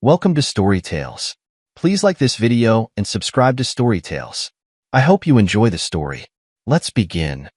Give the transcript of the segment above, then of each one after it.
Welcome to Storytales. Please like this video and subscribe to Storytales. I hope you enjoy the story. Let's begin.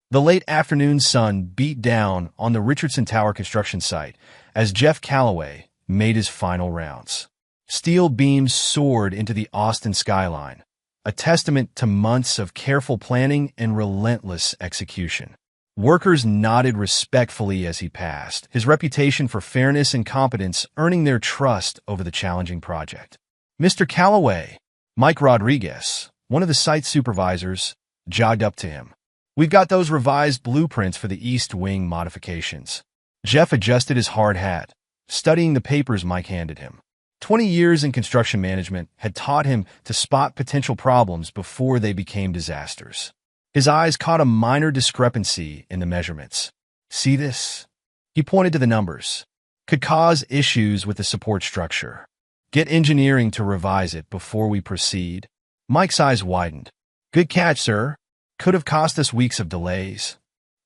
The late afternoon sun beat down on the Richardson Tower construction site as Jeff Calloway made his final rounds. Steel beams soared into the Austin skyline, a testament to months of careful planning and relentless execution. Workers nodded respectfully as he passed, his reputation for fairness and competence earning their trust over the challenging project. Mr. Calloway, Mike Rodriguez, one of the site supervisors, jogged up to him. "We've got those revised blueprints for the East Wing modifications." Jeff adjusted his hard hat, studying the papers Mike handed him. 20 years in construction management had taught him to spot potential problems before they became disasters. His eyes caught a minor discrepancy in the measurements. "See this?" He pointed to the numbers. "Could cause issues with the support structure. Get engineering to revise it before we proceed." Mike's eyes widened. "Good catch, sir. Could have cost us weeks of delays.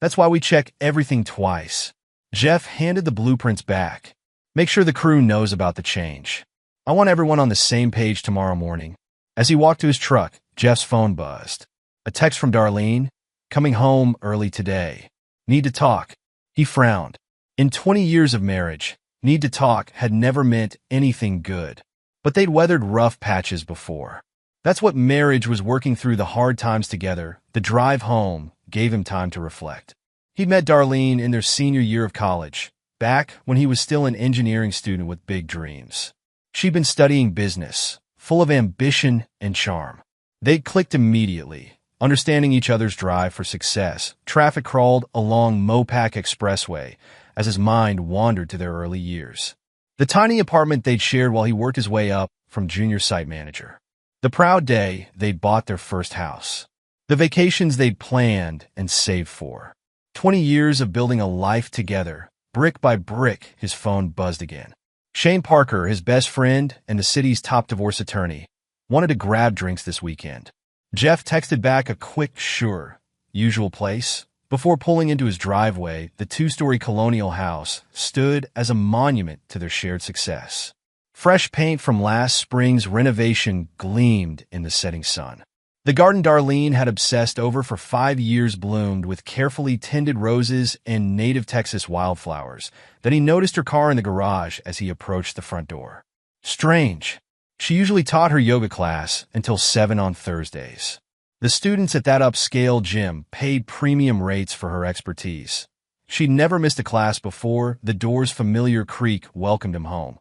That's why we check everything twice." Jeff handed the blueprints back. "Make sure the crew knows about the change. I want everyone on the same page tomorrow morning." As he walked to his truck, Jeff's phone buzzed. A text from Darlene, "Coming home early today. Need to talk." He frowned. In 20 years of marriage, need to talk had never meant anything good. But they'd weathered rough patches before. That's what marriage was, working through the hard times together. The drive home gave him time to reflect. He'd met Darlene in their senior year of college, back when he was still an engineering student with big dreams. She'd been studying business, full of ambition and charm. They'd clicked immediately. Understanding each other's drive for success, traffic crawled along Mopac Expressway as his mind wandered to their early years. The tiny apartment they'd shared while he worked his way up from junior site manager. The proud day they'd bought their first house. The vacations they'd planned and saved for. 20 years of building a life together, brick by brick. His phone buzzed again. Shane Parker, his best friend and the city's top divorce attorney, wanted to grab drinks this weekend. Jeff texted back a quick, "Sure, usual place." Before pulling into his driveway, the two-story colonial house stood as a monument to their shared success. Fresh paint from last spring's renovation gleamed in the setting sun. The garden Darlene had obsessed over for 5 years bloomed with carefully tended roses and native Texas wildflowers. Then he noticed her car in the garage as he approached the front door. Strange. She usually taught her yoga class until 7 on Thursdays. The students at that upscale gym paid premium rates for her expertise. She'd never missed a class before. The door's familiar creak welcomed him home.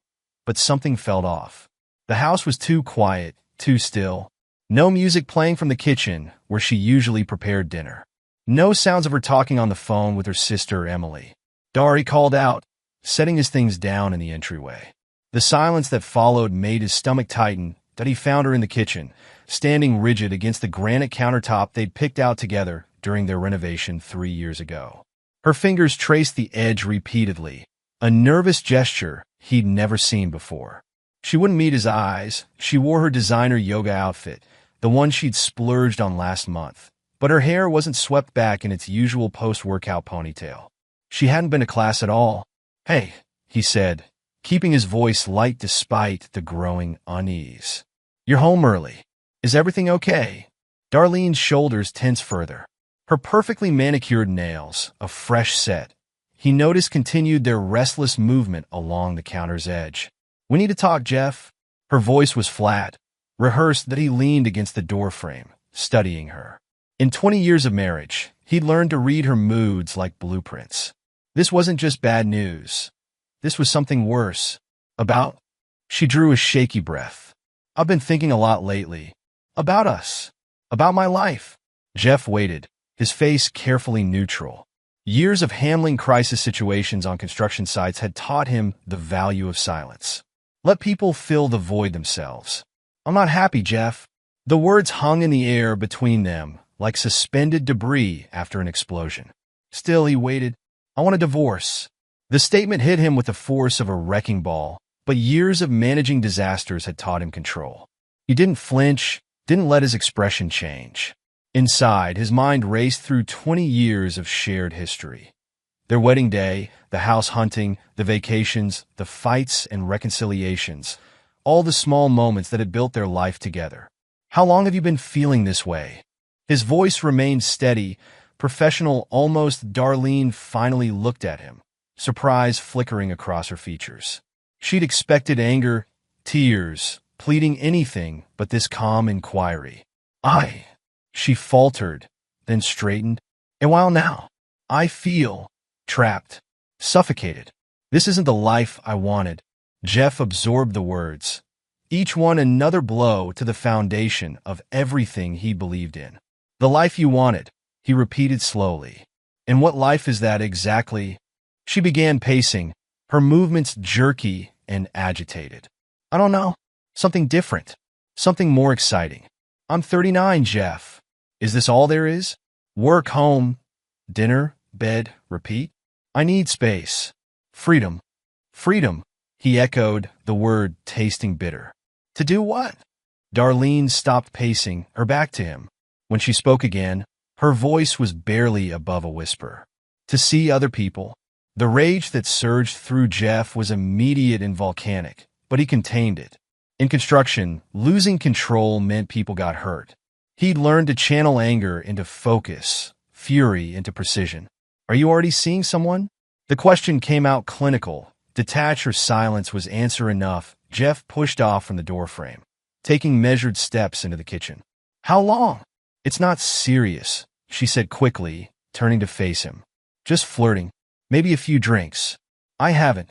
But something felt off. The house was too quiet, too still. No music playing from the kitchen, where she usually prepared dinner. No sounds of her talking on the phone with her sister, Emily. "Dar," he called out, setting his things down in the entryway. The silence that followed made his stomach tighten. That he found her in the kitchen, standing rigid against the granite countertop they'd picked out together during their renovation 3 years ago. Her fingers traced the edge repeatedly, a nervous gesture he'd never seen before. She wouldn't meet his eyes. She wore her designer yoga outfit, the one she'd splurged on last month. But her hair wasn't swept back in its usual post-workout ponytail. She hadn't been to class at all. "Hey," he said, keeping his voice light despite the growing unease. "You're home early. Is everything okay?" Darlene's shoulders tensed further. Her perfectly manicured nails, a fresh set, he noticed, continued their restless movement along the counter's edge. "We need to talk, Jeff." Her voice was flat, rehearsed. That he leaned against the doorframe, studying her. In 20 years of marriage, he'd learned to read her moods like blueprints. This wasn't just bad news. This was something worse. "About?" She drew a shaky breath. "I've been thinking a lot lately. About us. About my life." Jeff waited, his face carefully neutral. Years of handling crisis situations on construction sites had taught him the value of silence. Let people fill the void themselves. "I'm not happy, Jeff." The words hung in the air between them, like suspended debris after an explosion. Still, he waited. "I want a divorce." The statement hit him with the force of a wrecking ball, but years of managing disasters had taught him control. He didn't flinch, didn't let his expression change. Inside, his mind raced through 20 years of shared history. Their wedding day, the house hunting, the vacations, the fights and reconciliations, all the small moments that had built their life together. How long have you been feeling this way? His voice remained steady, professional almost. Darlene finally looked at him, surprise flickering across her features. She'd expected anger, tears, pleading anything but this calm inquiry. She faltered, then straightened. A while now. I feel trapped, suffocated. This isn't the life I wanted. Jeff absorbed the words, each one another blow to the foundation of everything he believed in. The life you wanted, he repeated slowly. And what life is that exactly? She began pacing, her movements jerky and agitated. I don't know. Something different. Something more exciting. I'm 39, Jeff. Is this all there is? Work, home, dinner, bed, repeat? I need space. Freedom. Freedom, he echoed, the word tasting bitter. To do what? Darlene stopped pacing, her back to him. When she spoke again, her voice was barely above a whisper. To see other people. The rage that surged through Jeff was immediate and volcanic, but he contained it. In construction, losing control meant people got hurt. He'd learned to channel anger into focus, fury into precision. Are you already seeing someone? The question came out clinical. Detached or silence was answer enough. Jeff pushed off from the doorframe, taking measured steps into the kitchen. How long? It's not serious, she said quickly, turning to face him. Just flirting. Maybe a few drinks. I haven't.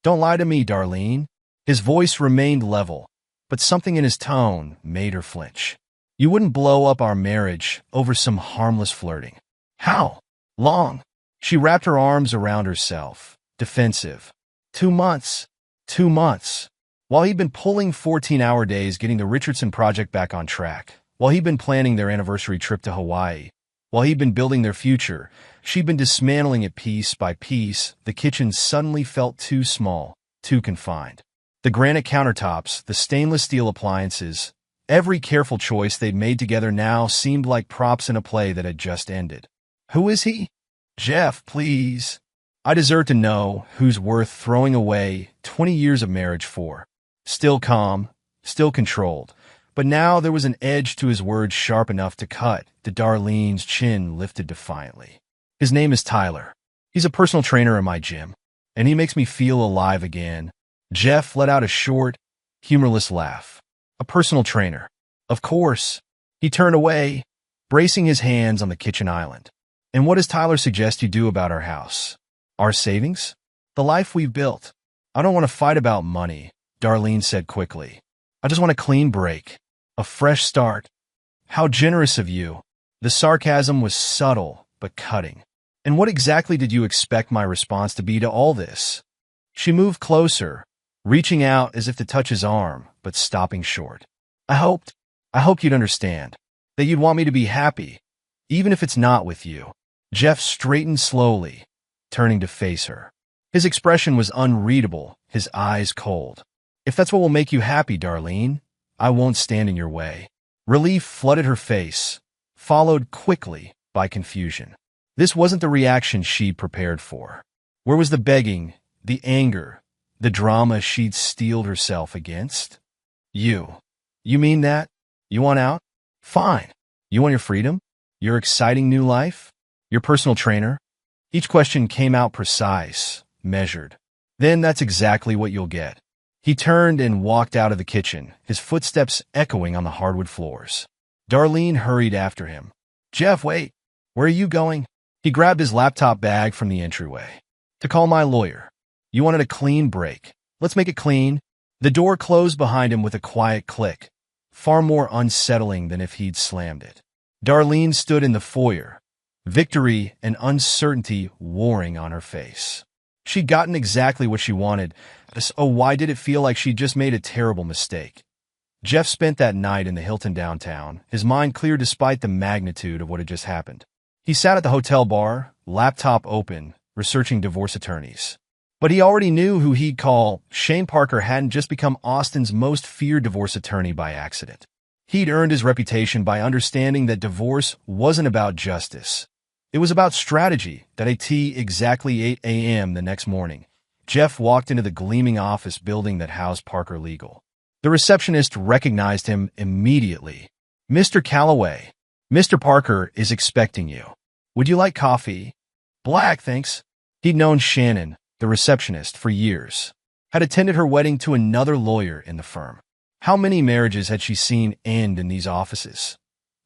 Don't lie to me, Darlene. His voice remained level, but something in his tone made her flinch. You wouldn't blow up our marriage over some harmless flirting. How long? She wrapped her arms around herself, defensive. 2 months. 2 months. While he'd been pulling 14-hour days getting the Richardson project back on track, while he'd been planning their anniversary trip to Hawaii, while he'd been building their future, she'd been dismantling it piece by piece. The kitchen suddenly felt too small, too confined. The granite countertops, the stainless steel appliances, every careful choice they'd made together now seemed like props in a play that had just ended. Who is he? Jeff, please. I deserve to know who's worth throwing away 20 years of marriage for. Still calm, still controlled, but now there was an edge to his words sharp enough to cut. Darlene's chin lifted defiantly. His name is Tyler. He's a personal trainer in my gym, and he makes me feel alive again. Jeff let out a short, humorless laugh. A personal trainer. Of course. He turned away, bracing his hands on the kitchen island. And what does Tyler suggest you do about our house? Our savings? The life we've built. I don't want to fight about money, Darlene said quickly. I just want a clean break. A fresh start. How generous of you. The sarcasm was subtle, but cutting. And what exactly did you expect my response to be to all this? She moved closer, reaching out as if to touch his arm, but stopping short. I hoped you'd understand, that you'd want me to be happy, even if it's not with you. Jeff straightened slowly, turning to face her. His expression was unreadable, his eyes cold. If that's what will make you happy, Darlene, I won't stand in your way. Relief flooded her face, followed quickly by confusion. This wasn't the reaction she'd prepared for. Where was the begging, the anger, the drama she'd steeled herself against? You mean that? You want out? Fine. You want your freedom? Your exciting new life? Your personal trainer? Each question came out precise, measured. Then that's exactly what you'll get. He turned and walked out of the kitchen, his footsteps echoing on the hardwood floors. Darlene hurried after him. Jeff, wait. Where are you going? He grabbed his laptop bag from the entryway. To call my lawyer. You wanted a clean break. Let's make it clean. The door closed behind him with a quiet click, far more unsettling than if he'd slammed it. Darlene stood in the foyer, victory and uncertainty warring on her face. She'd gotten exactly what she wanted, so why did it feel like she'd just made a terrible mistake? Jeff spent that night in the Hilton downtown, his mind clear despite the magnitude of what had just happened. He sat at the hotel bar, laptop open, researching divorce attorneys. But he already knew who he'd call. Shane Parker hadn't just become Austin's most feared divorce attorney by accident. He'd earned his reputation by understanding that divorce wasn't about justice. It was about strategy that at exactly 8 a.m. the next morning, Jeff walked into the gleaming office building that housed Parker Legal. The receptionist recognized him immediately. "Mr. Calloway, Mr. Parker is expecting you. Would you like coffee?" "Black, thanks." He'd known Shannon, the receptionist, for years. Had attended her wedding to another lawyer in the firm. How many marriages had she seen end in these offices?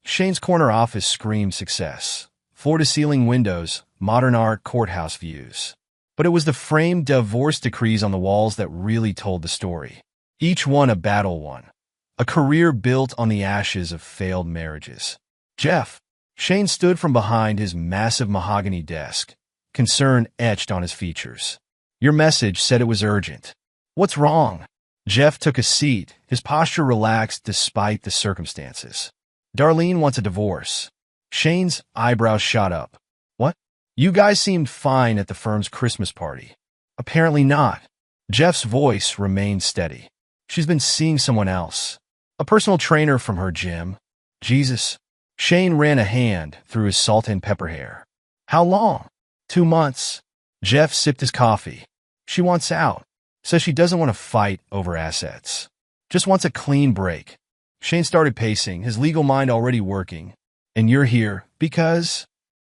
Shane's corner office screamed success. Floor-to-ceiling windows, modern art, courthouse views. But it was the framed divorce decrees on the walls that really told the story. Each one a battle won. A career built on the ashes of failed marriages. "Jeff." Shane stood from behind his massive mahogany desk, concern etched on his features. "Your message said it was urgent. What's wrong?" Jeff took a seat, his posture relaxed despite the circumstances. "Darlene wants a divorce." Shane's eyebrows shot up. "What? You guys seemed fine at the firm's Christmas party." "Apparently not." Jeff's voice remained steady. "She's been seeing someone else. A personal trainer from her gym." "Jesus." Shane ran a hand through his salt and pepper hair. "How long?" 2 months. Jeff sipped his coffee. "She wants out. Says she doesn't want to fight over assets. Just wants a clean break." Shane started pacing, his legal mind already working. "And you're here because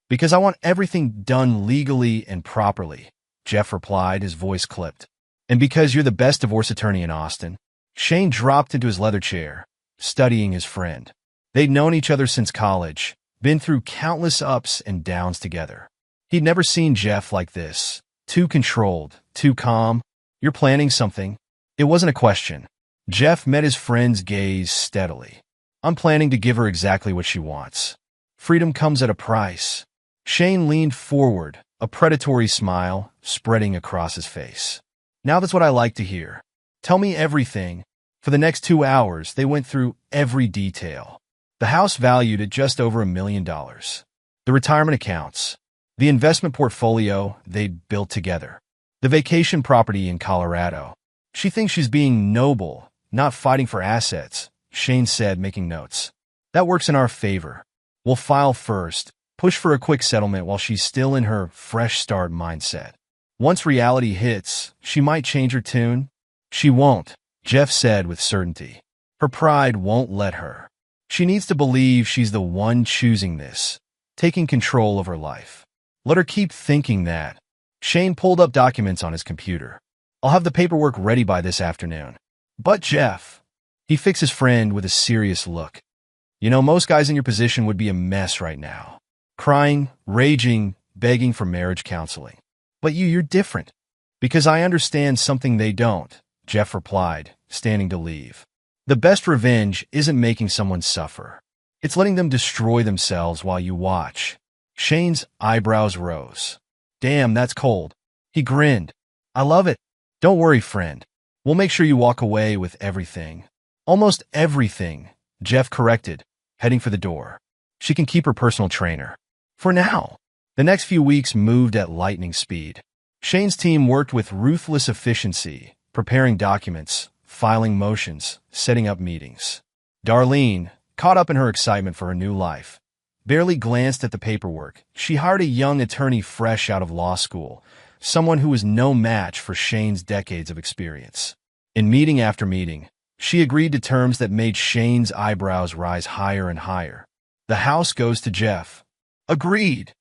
I want everything done legally and properly," Jeff replied, his voice clipped. "And because you're the best divorce attorney in Austin." Shane dropped into his leather chair, studying his friend. They'd known each other since college, been through countless ups and downs together. He'd never seen Jeff like this. Too controlled, too calm. "You're planning something?" It wasn't a question. Jeff met his friend's gaze steadily. "I'm planning to give her exactly what she wants. Freedom comes at a price." Shane leaned forward, a predatory smile spreading across his face. "Now that's what I like to hear. Tell me everything." For the next 2 hours, they went through every detail. The house valued at just over $1 million. The retirement accounts. The investment portfolio they'd built together. The vacation property in Colorado. "She thinks she's being noble, not fighting for assets," Shane said, making notes. "That works in our favor. We'll file first, push for a quick settlement while she's still in her fresh start mindset. Once reality hits, she might change her tune." "She won't," Jeff said with certainty. "Her pride won't let her. She needs to believe she's the one choosing this, taking control of her life. Let her keep thinking that." Shane pulled up documents on his computer. "I'll have the paperwork ready by this afternoon." "But Jeff," he fixed his friend with a serious look. "You know, most guys in your position would be a mess right now. Crying, raging, begging for marriage counseling. But you're different." "Because I understand something they don't," Jeff replied, standing to leave. "The best revenge isn't making someone suffer. It's letting them destroy themselves while you watch." Shane's eyebrows rose. "Damn, that's cold." He grinned. "I love it. Don't worry, friend. We'll make sure you walk away with everything." "Almost everything," Jeff corrected, heading for the door. "She can keep her personal trainer. For now." The next few weeks moved at lightning speed. Shane's team worked with ruthless efficiency, preparing documents, filing motions, setting up meetings. Darlene, caught up in her excitement for her new life, barely glanced at the paperwork. She hired a young attorney fresh out of law school, someone who was no match for Shane's decades of experience. In meeting after meeting, she agreed to terms that made Shane's eyebrows rise higher and higher. "The house goes to Jeff." "Agreed."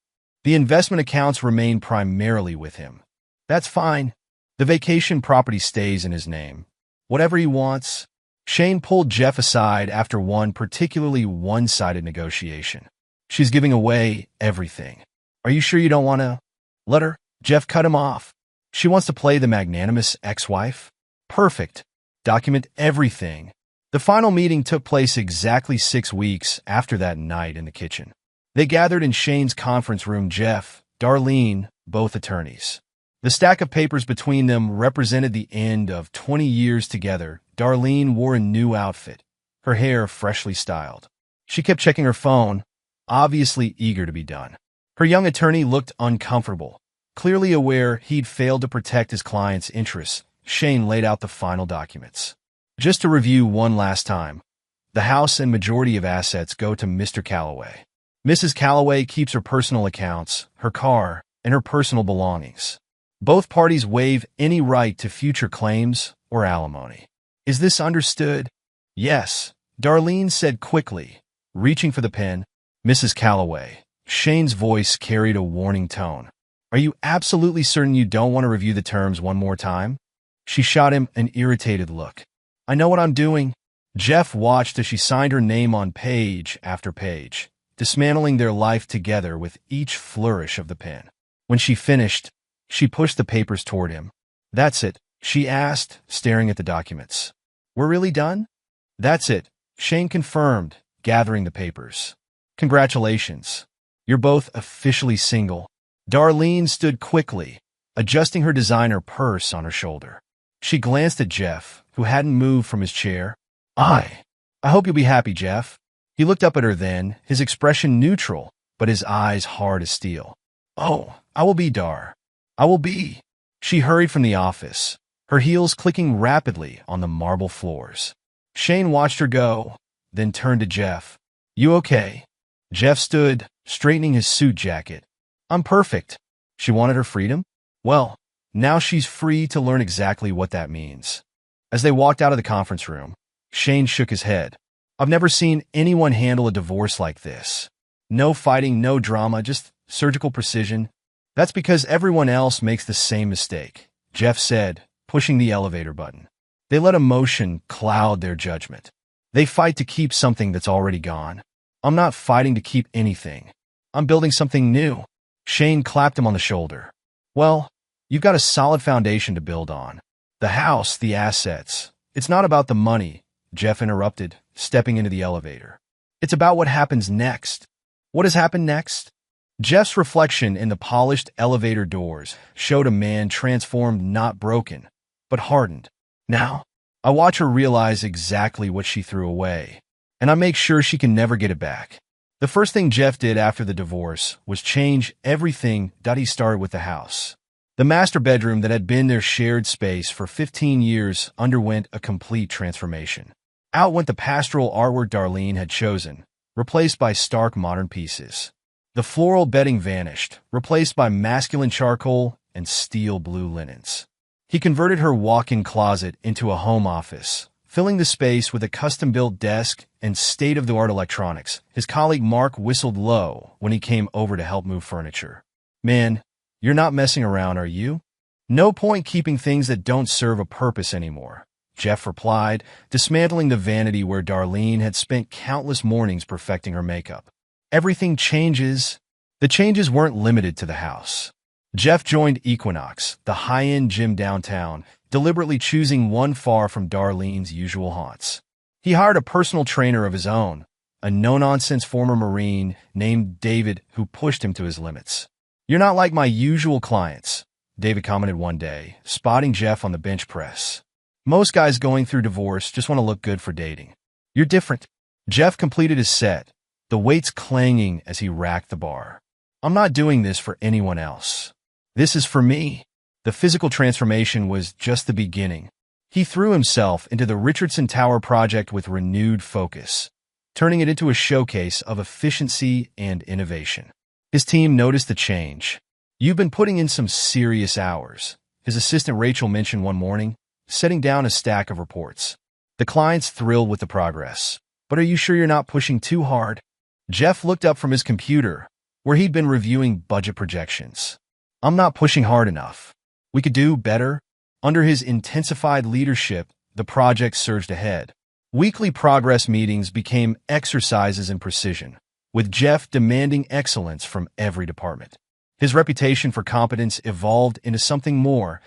"The investment accounts remain primarily with him." "That's fine." "The vacation property stays in his name. Whatever he wants." Shane pulled Jeff aside after one particularly one-sided negotiation. "She's giving away everything. Are you sure you don't want to let her?" Jeff cut him off. "She wants to play the magnanimous ex-wife." "Perfect. Document everything." The final meeting took place exactly 6 weeks after that night in the kitchen. They gathered in Shane's conference room, Jeff, Darlene, both attorneys. The stack of papers between them represented the end of 20 years together. Darlene wore a new outfit, her hair freshly styled. She kept checking her phone, obviously eager to be done. Her young attorney looked uncomfortable, clearly aware he'd failed to protect his client's interests. Shane laid out the final documents. "Just to review one last time, the house and majority of assets go to Mr. Calloway. Mrs. Calloway keeps her personal accounts, her car, and her personal belongings. Both parties waive any right to future claims or alimony. Is this understood? Yes, Darlene said quickly, reaching for the pen. Mrs. Calloway. Shane's voice carried a warning tone. Are you absolutely certain you don't want to review the terms one more time? She shot him an irritated look. I know what I'm doing. Jeff watched as she signed her name on page after page, dismantling their life together with each flourish of the pen. When she finished, she pushed the papers toward him. That's it, she asked, staring at the documents. We're really done? That's it, Shane confirmed, gathering the papers. Congratulations. You're both officially single. Darlene stood quickly, adjusting her designer purse on her shoulder. She glanced at Jeff, who hadn't moved from his chair. I hope you'll be happy, Jeff. He looked up at her then, his expression neutral, but his eyes hard as steel. Oh, I will be, Dar. I will be. She hurried from the office, her heels clicking rapidly on the marble floors. Shane watched her go, then turned to Jeff. You okay? Jeff stood, straightening his suit jacket. I'm perfect. She wanted her freedom? Well, now she's free to learn exactly what that means. As they walked out of the conference room, Shane shook his head. I've never seen anyone handle a divorce like this. No fighting, no drama, just surgical precision. That's because everyone else makes the same mistake, Jeff said, pushing the elevator button. They let emotion cloud their judgment. They fight to keep something that's already gone. I'm not fighting to keep anything. I'm building something new. Shane clapped him on the shoulder. Well, you've got a solid foundation to build on. The house, the assets. It's not about the money, Jeff interrupted, stepping into the elevator. It's about what happens next. What has happened next? Jeff's reflection in the polished elevator doors showed a man transformed, not broken, but hardened. Now, I watch her realize exactly what she threw away, and I make sure she can never get it back. The first thing Jeff did after the divorce was change everything. He started with the house. The master bedroom that had been their shared space for 15 years underwent a complete transformation. Out went the pastoral artwork Darlene had chosen, replaced by stark modern pieces. The floral bedding vanished, replaced by masculine charcoal and steel blue linens. He converted her walk-in closet into a home office, filling the space with a custom-built desk and state-of-the-art electronics. His colleague Mark whistled low when he came over to help move furniture. Man, you're not messing around, are you? No point keeping things that don't serve a purpose anymore, Jeff replied, dismantling the vanity where Darlene had spent countless mornings perfecting her makeup. Everything changes. The changes weren't limited to the house. Jeff joined Equinox, the high-end gym downtown, deliberately choosing one far from Darlene's usual haunts. He hired a personal trainer of his own, a no-nonsense former Marine named David who pushed him to his limits. You're not like my usual clients, David commented one day, spotting Jeff on the bench press. Most guys going through divorce just want to look good for dating. You're different. Jeff completed his set, the weights clanging as he racked the bar. I'm not doing this for anyone else. This is for me. The physical transformation was just the beginning. He threw himself into the Richardson Tower project with renewed focus, turning it into a showcase of efficiency and innovation. His team noticed the change. You've been putting in some serious hours, his assistant Rachel mentioned one morning, setting down a stack of reports. The client's thrilled with the progress. But are you sure you're not pushing too hard? Jeff looked up from his computer, where he'd been reviewing budget projections. I'm not pushing hard enough. We could do better. Under his intensified leadership, the project surged ahead. Weekly progress meetings became exercises in precision, with Jeff demanding excellence from every department. His reputation for competence evolved into something more,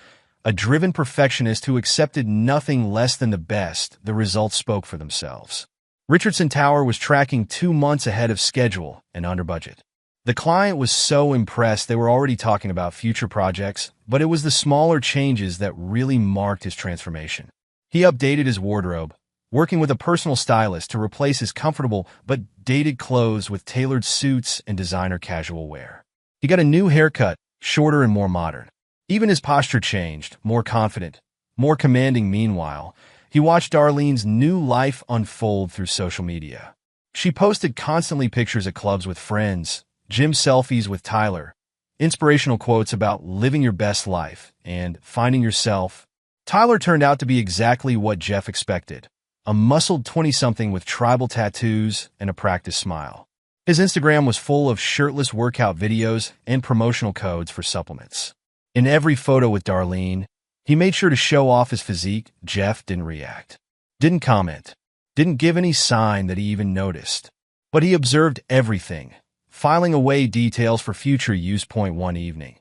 a driven perfectionist who accepted nothing less than the best. The results spoke for themselves. Richardson Tower was tracking 2 months ahead of schedule and under budget. The client was so impressed they were already talking about future projects, but it was the smaller changes that really marked his transformation. He updated his wardrobe, working with a personal stylist to replace his comfortable but dated clothes with tailored suits and designer casual wear. He got a new haircut, shorter and more modern. Even his posture changed, more confident, more commanding. Meanwhile, he watched Darlene's new life unfold through social media. She posted constantly pictures at clubs with friends, gym selfies with Tyler, inspirational quotes about living your best life and finding yourself. Tyler turned out to be exactly what Jeff expected, a muscled 20-something with tribal tattoos and a practiced smile. His Instagram was full of shirtless workout videos and promotional codes for supplements. In every photo with Darlene, he made sure to show off his physique. Jeff didn't react, didn't comment, didn't give any sign that he even noticed. But he observed everything, filing away details for future use. One evening,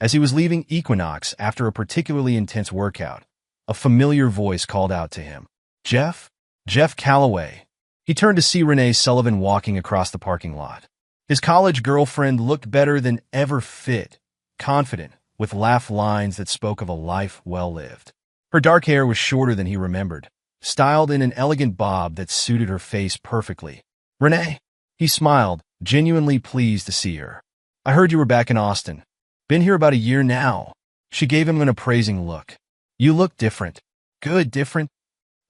as he was leaving Equinox after a particularly intense workout, a familiar voice called out to him. Jeff? Jeff Calloway. He turned to see Renee Sullivan walking across the parking lot. His college girlfriend looked better than ever, fit, confident, with laugh lines that spoke of a life well lived. Her dark hair was shorter than he remembered, styled in an elegant bob that suited her face perfectly. Renee? He smiled, genuinely pleased to see her. I heard you were back in Austin. Been here about a year now. She gave him an appraising look. You look different. Good, different.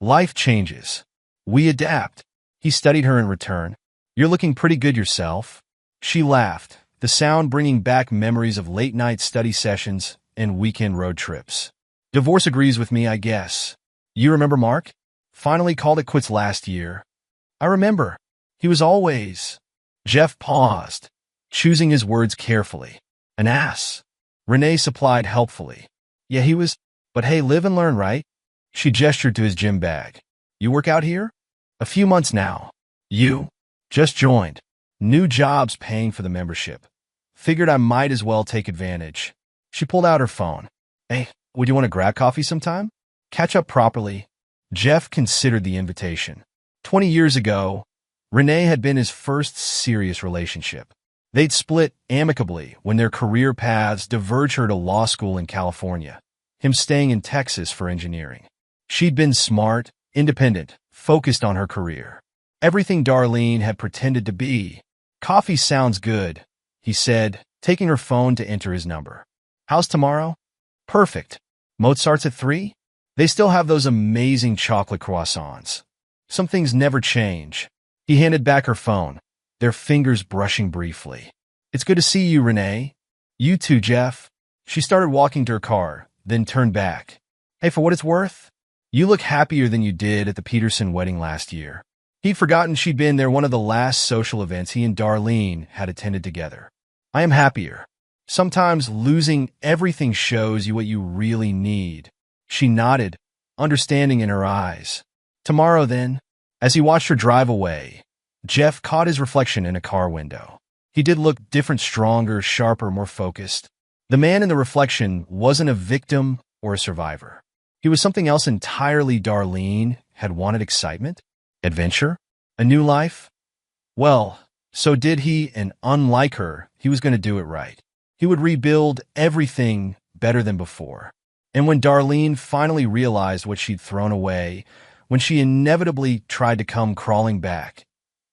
Life changes. We adapt. He studied her in return. You're looking pretty good yourself. She laughed, the sound bringing back memories of late-night study sessions and weekend road trips. Divorce agrees with me, I guess. You remember Mark? Finally called it quits last year. I remember. He was always... Jeff paused, choosing his words carefully. An ass. Renee supplied helpfully. Yeah, he was... But hey, live and learn, right? She gestured to his gym bag. You work out here? A few months now. You? Just joined. New job's paying for the membership. Figured I might as well take advantage. She pulled out her phone. Hey, would you want to grab coffee sometime? Catch up properly. Jeff considered the invitation. 20 years ago, Renee had been his first serious relationship. They'd split amicably when their career paths diverged, her to law school in California, him staying in Texas for engineering. She'd been smart, independent, focused on her career. Everything Darlene had pretended to be. Coffee sounds good, he said, taking her phone to enter his number. How's tomorrow? Perfect. Mozart's at 3? They still have those amazing chocolate croissants. Some things never change. He handed back her phone, their fingers brushing briefly. It's good to see you, Renee. You too, Jeff. She started walking to her car, then turned back. Hey, for what it's worth, you look happier than you did at the Peterson wedding last year. He'd forgotten she'd been there, one of the last social events he and Darlene had attended together. I am happier. Sometimes losing everything shows you what you really need. She nodded, understanding in her eyes. Tomorrow, then. As he watched her drive away, Jeff caught his reflection in a car window. He did look different, stronger, sharper, more focused. The man in the reflection wasn't a victim or a survivor. He was something else entirely. Darlene had wanted excitement, adventure, a new life. Well, so did he, and unlike her, he was going to do it right. He would rebuild everything better than before. And when Darlene finally realized what she'd thrown away, when she inevitably tried to come crawling back,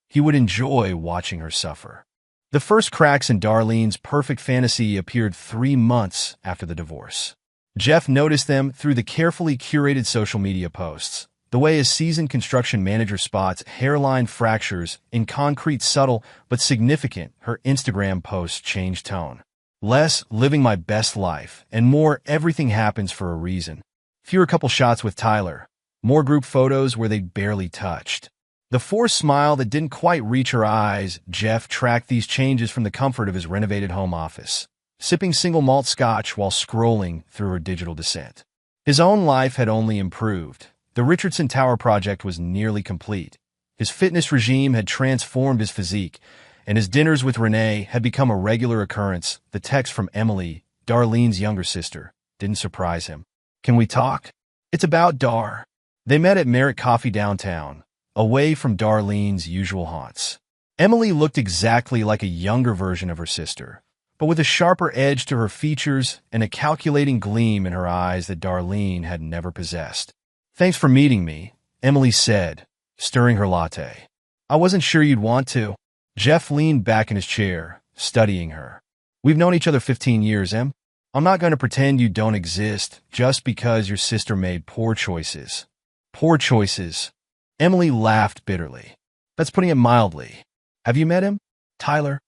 he would enjoy watching her suffer. The first cracks in Darlene's perfect fantasy appeared 3 months after the divorce. Jeff noticed them through the carefully curated social media posts, the way a seasoned construction manager spots hairline fractures in concrete, subtle but significant. Her Instagram posts changed tone. Less living my best life, and more everything happens for a reason. Fewer couple shots with Tyler, more group photos where they barely touched. The forced smile that didn't quite reach her eyes. Jeff tracked these changes from the comfort of his renovated home office, sipping single malt scotch while scrolling through her digital descent. His own life had only improved. The Richardson Tower project was nearly complete. His fitness regime had transformed his physique, and his dinners with Renee had become a regular occurrence. The text from Emily, Darlene's younger sister, didn't surprise him. Can we talk? It's about Dar. They met at Merritt Coffee downtown, away from Darlene's usual haunts. Emily looked exactly like a younger version of her sister, but with a sharper edge to her features and a calculating gleam in her eyes that Darlene had never possessed. Thanks for meeting me, Emily said, stirring her latte. I wasn't sure you'd want to. Jeff leaned back in his chair, studying her. We've known each other 15 years, Em. I'm not going to pretend you don't exist just because your sister made poor choices. Poor choices. Emily laughed bitterly. That's putting it mildly. Have you met him? Tyler?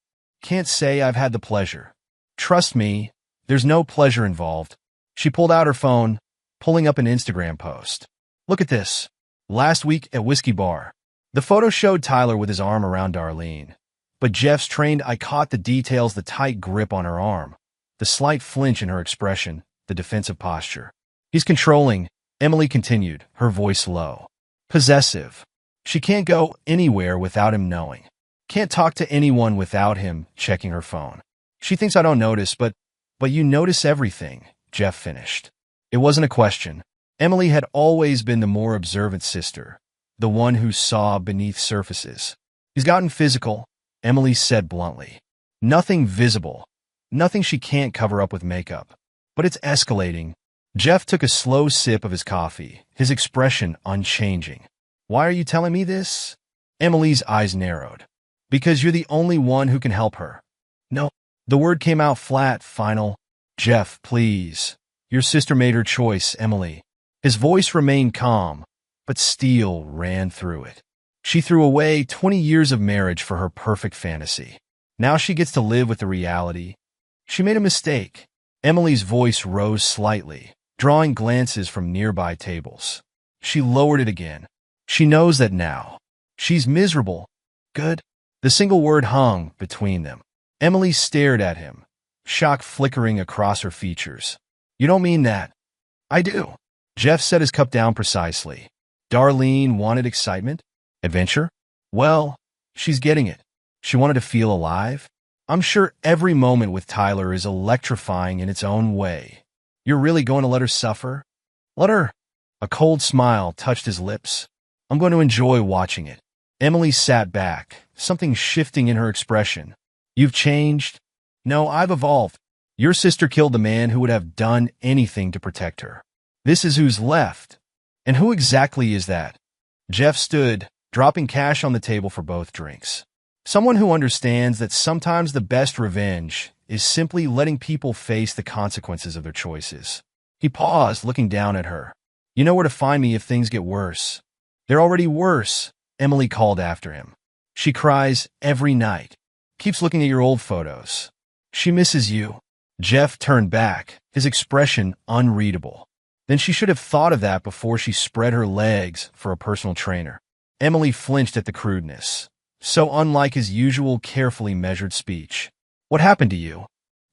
Can't say I've had the pleasure. Trust me, there's no pleasure involved. She pulled out her phone, pulling up an Instagram post. Look at this. Last week at Whiskey Bar. The photo showed Tyler with his arm around Darlene. But Jeff's trained eye caught the details, the tight grip on her arm, the slight flinch in her expression, the defensive posture. He's controlling, Emily continued, her voice low. Possessive. She can't go anywhere without him knowing. Can't talk to anyone without him checking her phone. She thinks I don't notice, but you notice everything, Jeff finished. It wasn't a question. Emily had always been the more observant sister, the one who saw beneath surfaces. He's gotten physical, Emily said bluntly. Nothing visible. Nothing she can't cover up with makeup. But it's escalating. Jeff took a slow sip of his coffee, his expression unchanging. Why are you telling me this? Emily's eyes narrowed. Because you're the only one who can help her. No. The word came out flat, final. Jeff, please. Your sister made her choice, Emily. His voice remained calm, but steel ran through it. She threw away 20 years of marriage for her perfect fantasy. Now she gets to live with the reality. She made a mistake. Emily's voice rose slightly, drawing glances from nearby tables. She lowered it again. She knows that now. She's miserable. Good. The single word hung between them. Emily stared at him, shock flickering across her features. You don't mean that? I do. Jeff set his cup down precisely. Darlene wanted excitement? Adventure? Well, she's getting it. She wanted to feel alive. I'm sure every moment with Tyler is electrifying in its own way. You're really going to let her suffer? Let her. A cold smile touched his lips. I'm going to enjoy watching it. Emily sat back, something shifting in her expression. You've changed? No, I've evolved. Your sister killed the man who would have done anything to protect her. This is who's left. And who exactly is that? Jeff stood, dropping cash on the table for both drinks. Someone who understands that sometimes the best revenge is simply letting people face the consequences of their choices. He paused, looking down at her. You know where to find me if things get worse. They're already worse, Emily called after him. She cries every night. Keeps looking at your old photos. She misses you. Jeff turned back, his expression unreadable. Then she should have thought of that before she spread her legs for a personal trainer. Emily flinched at the crudeness, so unlike his usual carefully measured speech. What happened to you?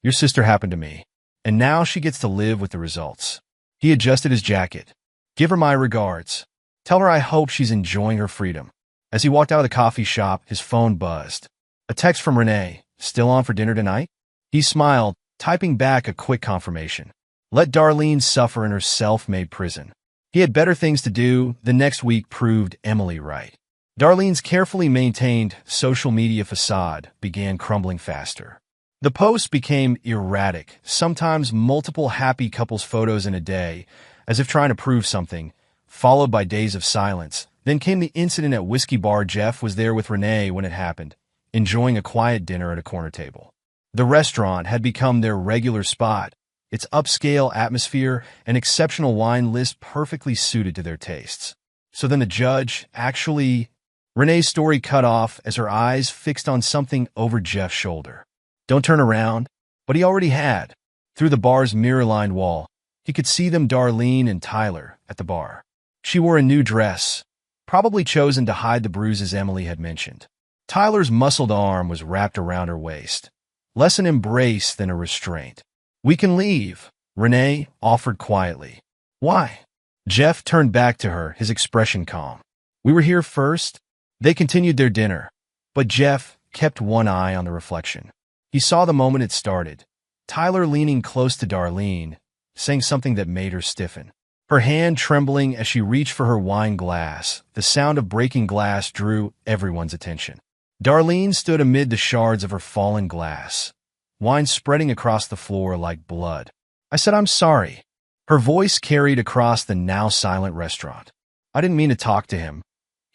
Your sister happened to me, and now she gets to live with the results. He adjusted his jacket. Give her my regards. Tell her I hope she's enjoying her freedom. As he walked out of the coffee shop, his phone buzzed. A text from Renee. Still on for dinner tonight? He smiled, typing back a quick confirmation. Let Darlene suffer in her self-made prison. He had better things to do. The next week proved Emily right. Darlene's carefully maintained social media facade began crumbling faster. The posts became erratic, sometimes multiple happy couples photos in a day, as if trying to prove something, followed by days of silence. Then came the incident at Whiskey Bar. Jeff was there with Renee when it happened, enjoying a quiet dinner at a corner table. The restaurant had become their regular spot, its upscale atmosphere and exceptional wine list perfectly suited to their tastes. So then the judge actually... Renee's story cut off as her eyes fixed on something over Jeff's shoulder. Don't turn around. But he already had. Through the bar's mirror-lined wall, he could see them, Darlene and Tyler, at the bar. She wore a new dress, probably chosen to hide the bruises Emily had mentioned. Tyler's muscled arm was wrapped around her waist, less an embrace than a restraint. We can leave, Renee offered quietly. Why? Jeff turned back to her, his expression calm. We were here first. They continued their dinner, but Jeff kept one eye on the reflection. He saw the moment it started. Tyler leaning close to Darlene, saying something that made her stiffen. Her hand trembling as she reached for her wine glass, the sound of breaking glass drew everyone's attention. Darlene stood amid the shards of her fallen glass, wine spreading across the floor like blood. I said, I'm sorry. Her voice carried across the now silent restaurant. I didn't mean to talk to him.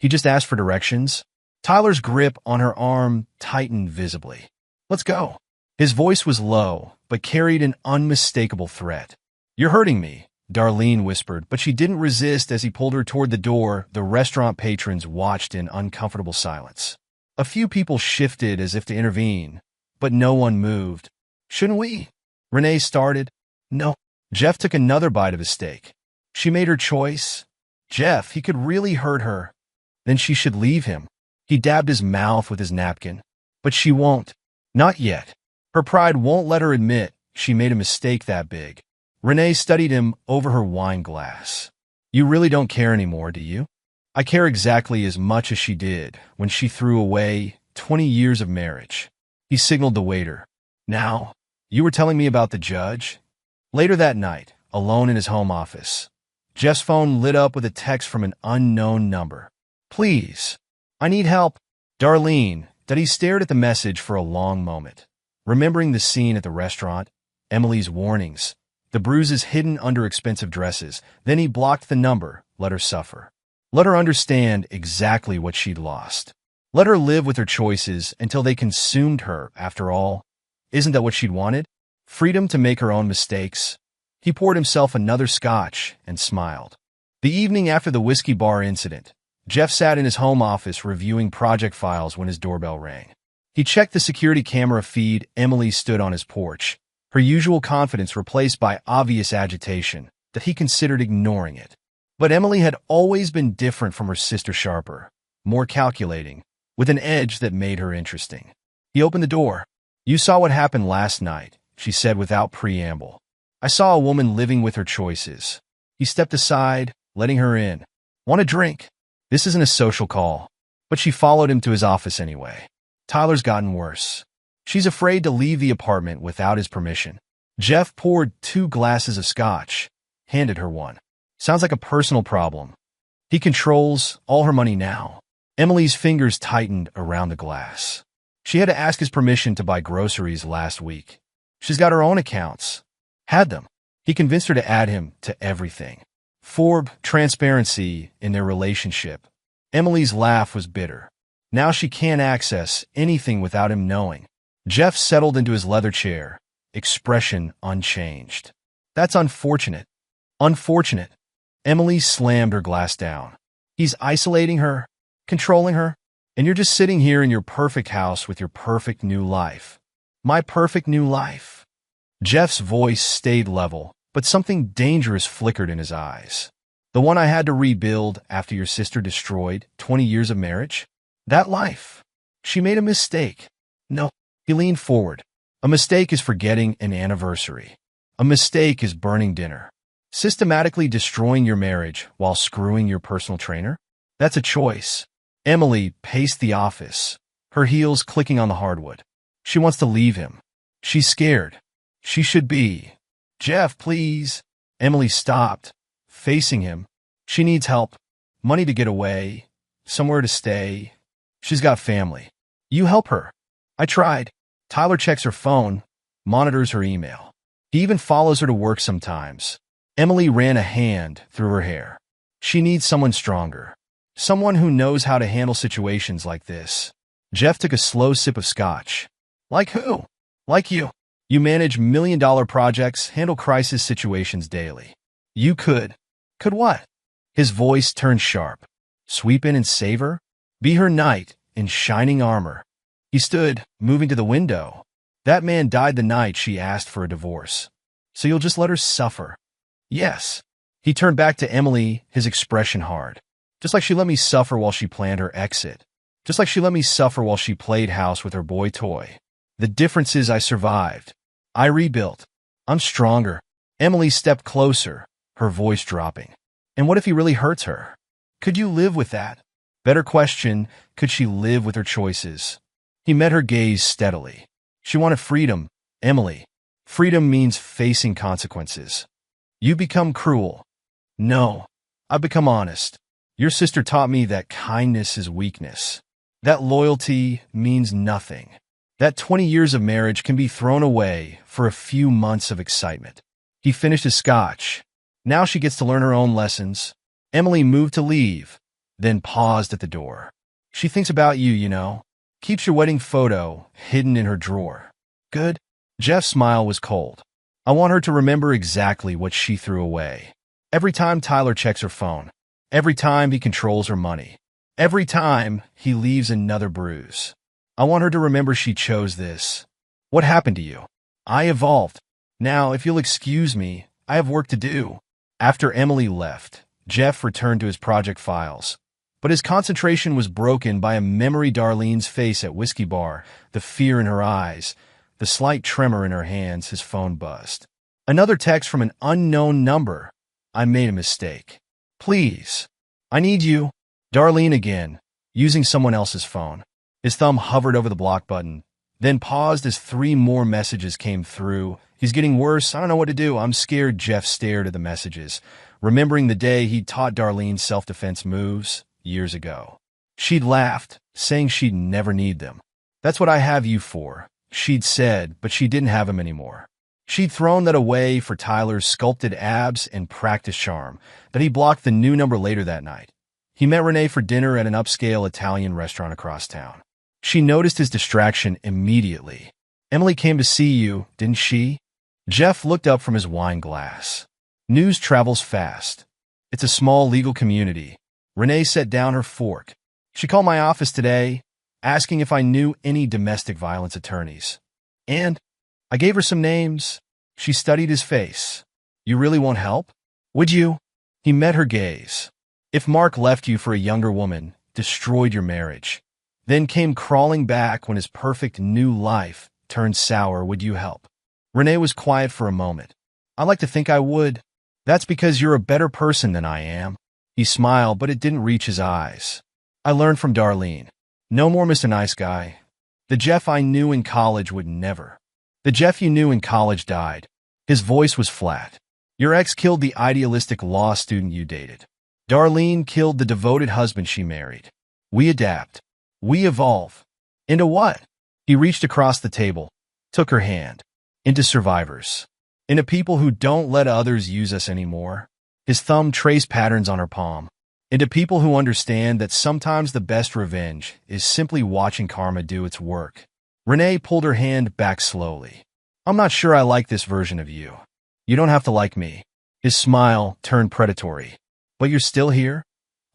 He just asked for directions. Tyler's grip on her arm tightened visibly. Let's go. His voice was low, but carried an unmistakable threat. You're hurting me, Darlene whispered, but she didn't resist as he pulled her toward the door. The restaurant patrons watched in uncomfortable silence. A few people shifted as if to intervene, but no one moved. Shouldn't we? Renee started. No. Jeff took another bite of his steak. She made her choice. Jeff, he could really hurt her. Then she should leave him. He dabbed his mouth with his napkin. But she won't. Not yet. Her pride won't let her admit she made a mistake that big. Renee studied him over her wine glass. You really don't care anymore, do you? I care exactly as much as she did when she threw away 20 years of marriage. He signaled the waiter. Now, you were telling me about the judge? Later that night, alone in his home office, Jeff's phone lit up with a text from an unknown number. Please, I need help. Darlene. He stared at the message for a long moment, remembering the scene at the restaurant, Emily's warnings, the bruises hidden under expensive dresses. Then he blocked the number, let her suffer. Let her understand exactly what she'd lost. Let her live with her choices until they consumed her, after all. Isn't that what she'd wanted? Freedom to make her own mistakes. He poured himself another scotch and smiled. The evening after the whiskey bar incident, Jeff sat in his home office reviewing project files when his doorbell rang. He checked the security camera feed. Emily stood on his porch, her usual confidence replaced by obvious agitation that he considered ignoring it. But Emily had always been different from her sister, sharper, more calculating, with an edge that made her interesting. He opened the door. You saw what happened last night, she said without preamble. I saw a woman living with her choices. He stepped aside, letting her in. Want a drink? This isn't a social call. But she followed him to his office anyway. Tyler's gotten worse. She's afraid to leave the apartment without his permission. Jeff poured 2 glasses of scotch, handed her one. Sounds like a personal problem. He controls all her money now. Emily's fingers tightened around the glass. She had to ask his permission to buy groceries last week. She's got her own accounts. Had them. He convinced her to add him to everything. Transparency in their relationship. Emily's laugh was bitter. Now she can't access anything without him knowing. Jeff settled into his leather chair, expression unchanged. That's unfortunate. Unfortunate. Emily slammed her glass down. He's isolating her, controlling her, and you're just sitting here in your perfect house with your perfect new life. My perfect new life. Jeff's voice stayed level, but something dangerous flickered in his eyes. The one I had to rebuild after your sister destroyed 20 years of marriage? That life. She made a mistake. No. He leaned forward. A mistake is forgetting an anniversary. A mistake is burning dinner. Systematically destroying your marriage while screwing your personal trainer? That's a choice. Emily paced the office, her heels clicking on the hardwood. She wants to leave him. She's scared. She should be. Jeff, please. Emily stopped, facing him. She needs help. Money to get away. Somewhere to stay. She's got family. You help her. I tried. Tyler checks her phone, monitors her email. He even follows her to work sometimes. Emily ran a hand through her hair. She needs someone stronger. Someone who knows how to handle situations like this. Jeff took a slow sip of scotch. Like who? Like you. You manage million-dollar projects, handle crisis situations daily. You could. Could what? His voice turned sharp. Sweep in and save her? Be her knight in shining armor. He stood, moving to the window. That man died the night she asked for a divorce. So you'll just let her suffer? Yes. He turned back to Emily, his expression hard. Just like she let me suffer while she planned her exit. Just like she let me suffer while she played house with her boy toy. The difference is I survived. I rebuilt. I'm stronger. Emily stepped closer, her voice dropping. And what if he really hurts her? Could you live with that? Better question, could she live with her choices? He met her gaze steadily. She wanted freedom, Emily. Freedom means facing consequences. You become cruel. No, I've become honest. Your sister taught me that kindness is weakness. That loyalty means nothing. That 20 years of marriage can be thrown away for a few months of excitement. He finished his scotch. Now she gets to learn her own lessons. Emily moved to leave, then paused at the door. She thinks about you, you know. Keeps your wedding photo hidden in her drawer. Good? Jeff's smile was cold. I want her to remember exactly what she threw away. Every time Tyler checks her phone. Every time he controls her money. Every time he leaves another bruise. I want her to remember she chose this. What happened to you? I evolved. Now, if you'll excuse me, I have work to do. After Emily left, Jeff returned to his project files. But his concentration was broken by a memory Darlene's face at Whiskey Bar, the fear in her eyes, the slight tremor in her hands. His phone buzzed. Another text from an unknown number. I made a mistake. Please. I need you. Darlene again, using someone else's phone. His thumb hovered over the block button, then paused as 3 more messages came through. He's getting worse. I don't know what to do. I'm scared. Jeff stared at the messages, remembering the day he'd taught Darlene self-defense moves years ago. She'd laughed, saying she'd never need them. That's what I have you for, she'd said, but she didn't have him anymore. She'd thrown that away for Tyler's sculpted abs and practice charm, that he blocked the new number later that night. He met Renee for dinner at an upscale Italian restaurant across town. She noticed his distraction immediately. Emily came to see you, didn't she? Jeff looked up from his wine glass. News travels fast. It's a small legal community. Renee set down her fork. She called my office today, asking if I knew any domestic violence attorneys. And I gave her some names. She studied his face. You really won't help? Would you? He met her gaze. If Mark left you for a younger woman, destroyed your marriage, then came crawling back when his perfect new life turned sour, would you help? Renee was quiet for a moment. I like to think I would. That's because you're a better person than I am. He smiled, but it didn't reach his eyes. I learned from Darlene. No more Mr. Nice Guy. The Jeff I knew in college would never. The Jeff you knew in college died. His voice was flat. Your ex killed the idealistic law student you dated. Darlene killed the devoted husband she married. We adapt. We evolve. Into what? He reached across the table, took her hand. Into survivors. Into people who don't let others use us anymore. His thumb traced patterns on her palm. Into people who understand that sometimes the best revenge is simply watching karma do its work. Renee pulled her hand back slowly. I'm not sure I like this version of you. You don't have to like me. His smile turned predatory. But you're still here,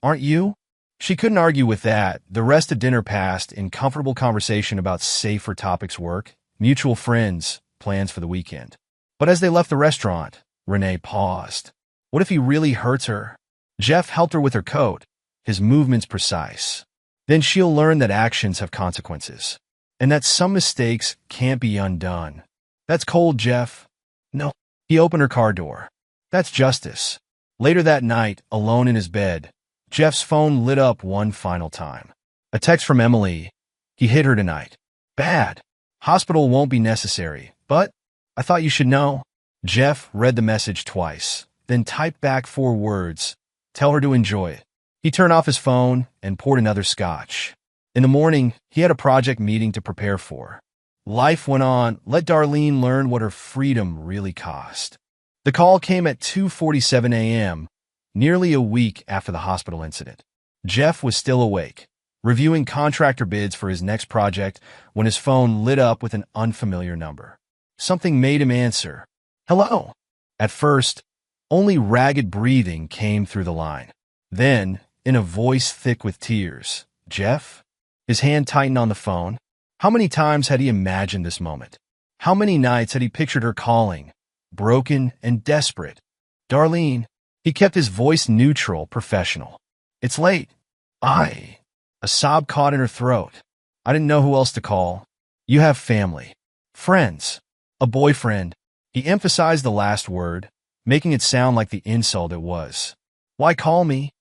aren't you? She couldn't argue with that. The rest of dinner passed in comfortable conversation about safer topics: work, mutual friends, plans for the weekend. But as they left the restaurant, Renee paused. What if he really hurts her? Jeff helped her with her coat, his movements precise. Then she'll learn that actions have consequences, and that some mistakes can't be undone. That's cold, Jeff. No. He opened her car door. That's justice. Later that night, alone in his bed, Jeff's phone lit up one final time. A text from Emily. He hit her tonight. Bad. Hospital won't be necessary, but I thought you should know. Jeff read the message twice, then typed back 4 words. Tell her to enjoy it. He turned off his phone and poured another scotch. In the morning, he had a project meeting to prepare for. Life went on. Let Darlene learn what her freedom really cost. The call came at 2:47 a.m., nearly a week after the hospital incident. Jeff was still awake, reviewing contractor bids for his next project, when his phone lit up with an unfamiliar number. Something made him answer. Hello. At first, only ragged breathing came through the line. Then, in a voice thick with tears, Jeff? His hand tightened on the phone. How many times had he imagined this moment? How many nights had he pictured her calling, broken and desperate? Darlene. He kept his voice neutral, professional. It's late. A sob caught in her throat. I didn't know who else to call. You have family. Friends. A boyfriend. He emphasized the last word, making it sound like the insult it was. Why call me?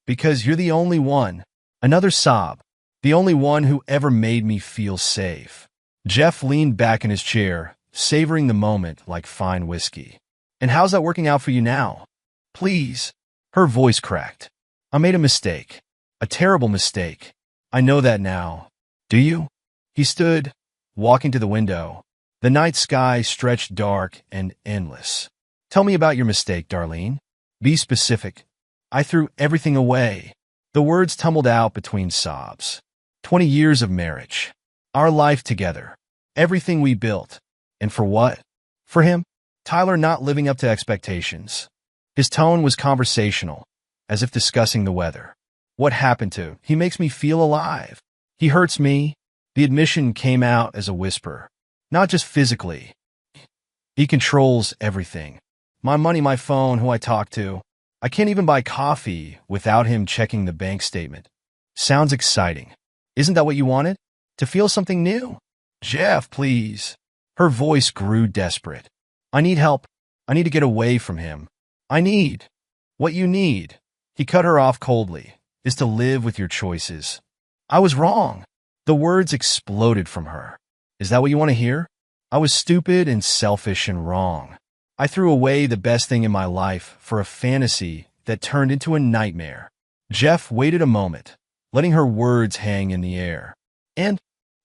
Because you're the only one. Another sob. The only one who ever made me feel safe. Jeff leaned back in his chair, savoring the moment like fine whiskey. And how's that working out for you now? Please. Her voice cracked. I made a mistake. A terrible mistake. I know that now. Do you? He stood, walking to the window. The night sky stretched dark and endless. Tell me about your mistake, Darlene. Be specific. I threw everything away. The words tumbled out between sobs. 20 years of marriage. Our life together. Everything we built. And for what? For him? Tyler not living up to expectations. His tone was conversational, as if discussing the weather. What happened to? He makes me feel alive. He hurts me. The admission came out as a whisper. Not just physically. He controls everything. My money, my phone, who I talk to. I can't even buy coffee without him checking the bank statement. Sounds exciting. Isn't that what you wanted? To feel something new? Jeff, please. Her voice grew desperate. I need help. I need to get away from him. What you need, he cut her off coldly, is to live with your choices. I was wrong. The words exploded from her. Is that what you want to hear? I was stupid and selfish and wrong. I threw away the best thing in my life for a fantasy that turned into a nightmare. Jeff waited a moment, letting her words hang in the air. And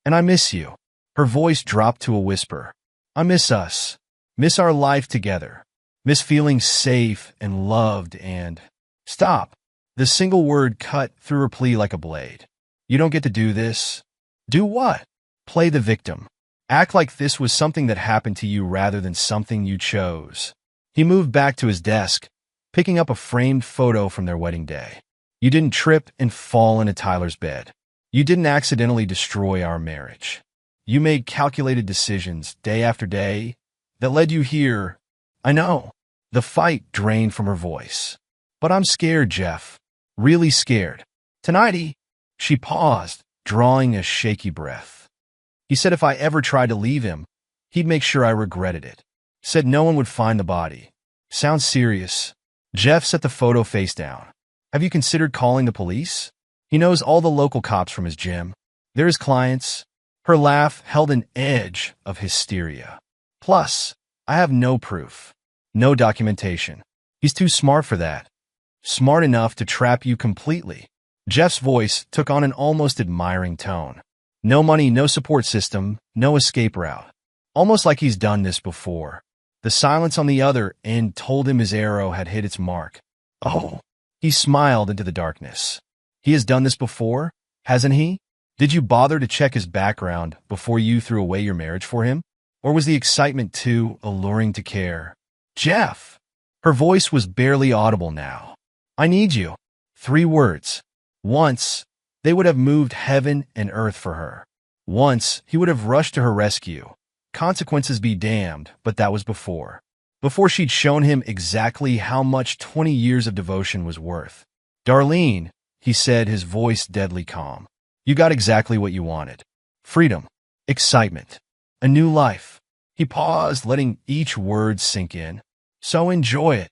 I miss you. Her voice dropped to a whisper. I miss us. Miss our life together. Miss feeling safe and loved and... Stop. The single word cut through her plea like a blade. You don't get to do this. Do what? Play the victim. Act like this was something that happened to you rather than something you chose. He moved back to his desk, picking up a framed photo from their wedding day. You didn't trip and fall into Tyler's bed. You didn't accidentally destroy our marriage. You made calculated decisions day after day that led you here. I know. The fight drained from her voice. But I'm scared, Jeff. Really scared. Tonight, she paused, drawing a shaky breath. He said if I ever tried to leave him, he'd make sure I regretted it. Said no one would find the body. Sounds serious. Jeff set the photo face down. Have you considered calling the police? He knows all the local cops from his gym. They're his clients. Her laugh held an edge of hysteria. Plus, I have no proof. No documentation. He's too smart for that. Smart enough to trap you completely. Jeff's voice took on an almost admiring tone. No money, no support system, no escape route. Almost like he's done this before. The silence on the other end told him his arrow had hit its mark. Oh, he smiled into the darkness. He has done this before, hasn't he? Did you bother to check his background before you threw away your marriage for him? Or was the excitement too alluring to care? Jeff! Her voice was barely audible now. I need you. 3 words. Once, they would have moved heaven and earth for her. Once, he would have rushed to her rescue. Consequences be damned, but that was before. Before she'd shown him exactly how much 20 years of devotion was worth. Darlene, he said, his voice deadly calm. You got exactly what you wanted. Freedom. Excitement. A new life. He paused, letting each word sink in. So enjoy it.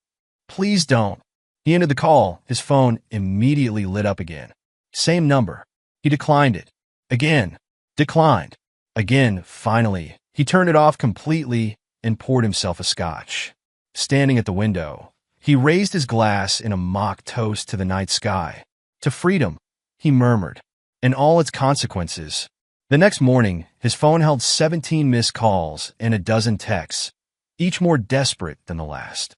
Please don't. He ended the call. His phone immediately lit up again. Same number. He declined it. Again. Declined. Again, finally. He turned it off completely and poured himself a scotch. Standing at the window, he raised his glass in a mock toast to the night sky. To freedom, he murmured, and all its consequences. The next morning, his phone held 17 missed calls and a dozen texts, each more desperate than the last.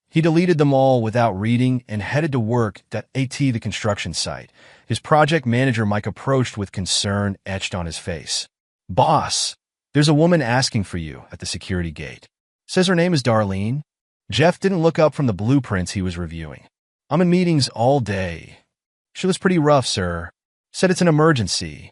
He deleted them all without reading and headed to work at the construction site. His project manager Mike approached with concern etched on his face. Boss, there's a woman asking for you at the security gate. Says her name is Darlene. Jeff didn't look up from the blueprints he was reviewing. I'm in meetings all day. She looks pretty rough, sir. Said it's an emergency.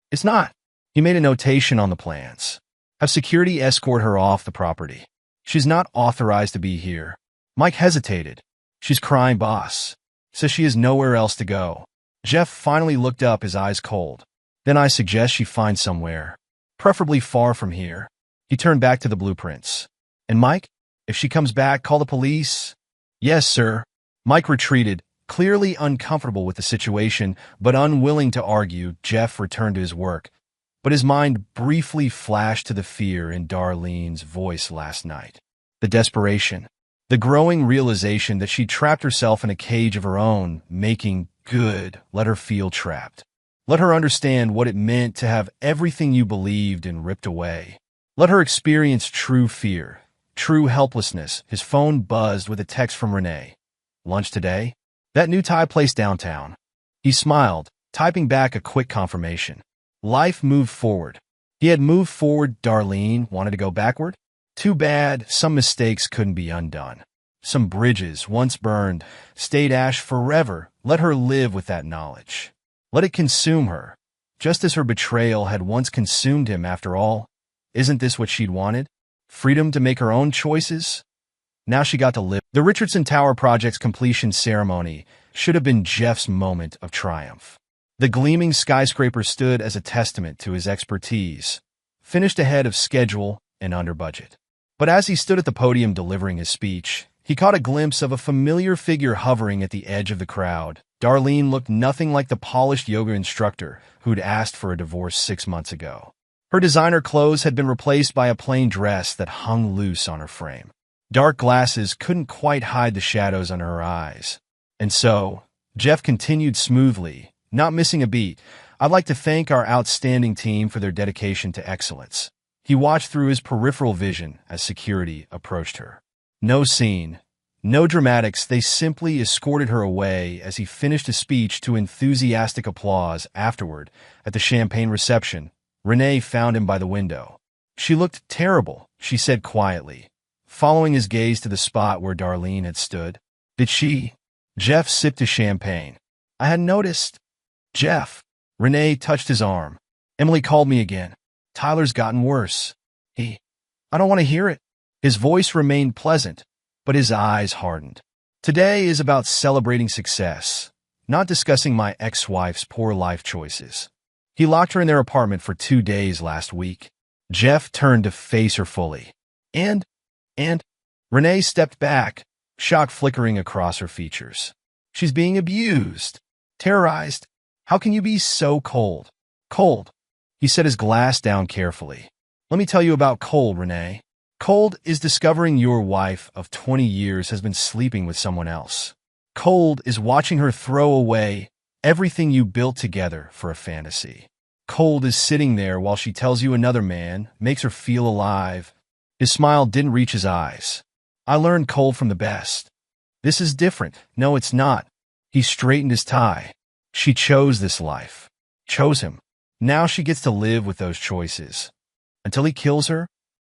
It's not. He made a notation on the plans. Have security escort her off the property. She's not authorized to be here. Mike hesitated. She's crying, boss. Says she has nowhere else to go. Jeff finally looked up, his eyes cold. Then I suggest she find somewhere, preferably far from here. He turned back to the blueprints. And Mike, if she comes back, call the police. Yes, sir. Mike retreated, clearly uncomfortable with the situation, but unwilling to argue. Jeff returned to his work, but his mind briefly flashed to the fear in Darlene's voice last night. The desperation, the growing realization that she trapped herself in a cage of her own, making good let her feel trapped. Let her understand what it meant to have everything you believed in ripped away. Let her experience true fear, true helplessness. His phone buzzed with a text from Renee. Lunch today? That new Thai place downtown. He smiled, typing back a quick confirmation. Life moved forward. He had moved forward. Darlene wanted to go backward? Too bad, some mistakes couldn't be undone. Some bridges, once burned, stayed ash forever. Let her live with that knowledge. Let it consume her, just as her betrayal had once consumed him. After all, isn't this what she'd wanted? Freedom to make her own choices? Now she got to live. The Richardson Tower project's completion ceremony should have been Jeff's moment of triumph. The gleaming skyscraper stood as a testament to his expertise, finished ahead of schedule and under budget. But as he stood at the podium delivering his speech, he caught a glimpse of a familiar figure hovering at the edge of the crowd. Darlene looked nothing like the polished yoga instructor who'd asked for a divorce 6 months ago. Her designer clothes had been replaced by a plain dress that hung loose on her frame. Dark glasses couldn't quite hide the shadows under her eyes. And so, Jeff continued smoothly, not missing a beat. "I'd like to thank our outstanding team for their dedication to excellence." He watched through his peripheral vision as security approached her. No scene, no dramatics, they simply escorted her away as he finished his speech to enthusiastic applause. Afterward, at the champagne reception, Renee found him by the window. "She looked terrible," she said quietly, following his gaze to the spot where Darlene had stood. "Did she?" Jeff sipped his champagne. "I hadn't noticed." "Jeff." Renee touched his arm. "Emily called me again. Tyler's gotten worse. I don't want to hear it." His voice remained pleasant, but his eyes hardened. "Today is about celebrating success, not discussing my ex-wife's poor life choices." He locked her in their apartment for 2 days last week. Jeff turned to face her fully. And? Renee stepped back, shock flickering across her features. "She's being abused, terrorized. How can you be so cold?" "Cold." He set his glass down carefully. "Let me tell you about cold, Renee. Cold is discovering your wife of 20 years has been sleeping with someone else. Cold is watching her throw away everything you built together for a fantasy. Cold is sitting there while she tells you another man makes her feel alive." His smile didn't reach his eyes. "I learned cold from the best. This is different." "No, it's not." He straightened his tie. "She chose this life. Chose him. Now she gets to live with those choices. Until he kills her?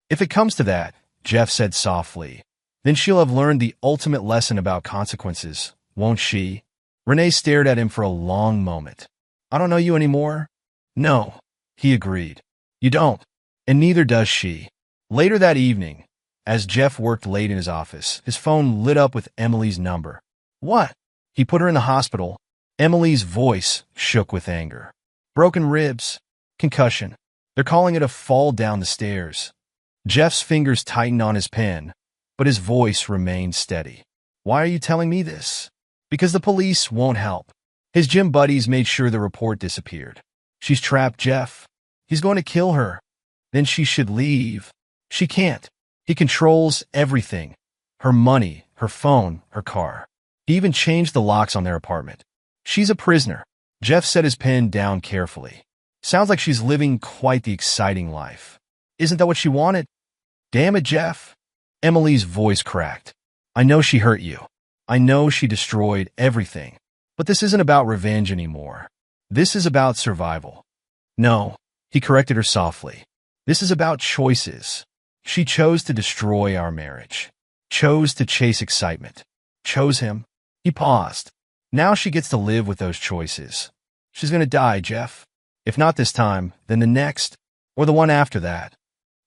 If it comes to that," Jeff said softly, "then she'll have learned the ultimate lesson about consequences, won't she?" Renee stared at him for a long moment. "I don't know you anymore." "No," he agreed. "You don't. And neither does she." Later that evening, as Jeff worked late in his office, his phone lit up with Emily's number. "What?" "He put her in the hospital." Emily's voice shook with anger. "Broken ribs. Concussion. They're calling it a fall down the stairs." Jeff's fingers tightened on his pen, but his voice remained steady. "Why are you telling me this?" "Because the police won't help." His gym buddies made sure the report disappeared. "She's trapped, Jeff. He's going to kill her. Then she should leave." "She can't. He controls everything. Her money, her phone, her car. He even changed the locks on their apartment. She's a prisoner." Jeff set his pen down carefully. "Sounds like she's living quite the exciting life. Isn't that what she wanted?" "Damn it, Jeff." Emily's voice cracked. "I know she hurt you. I know she destroyed everything. But this isn't about revenge anymore. This is about survival." "No," he corrected her softly. "This is about choices. She chose to destroy our marriage. Chose to chase excitement. Chose him." He paused. "Now she gets to live with those choices. She's going to die, Jeff. If not this time, then the next, or the one after that.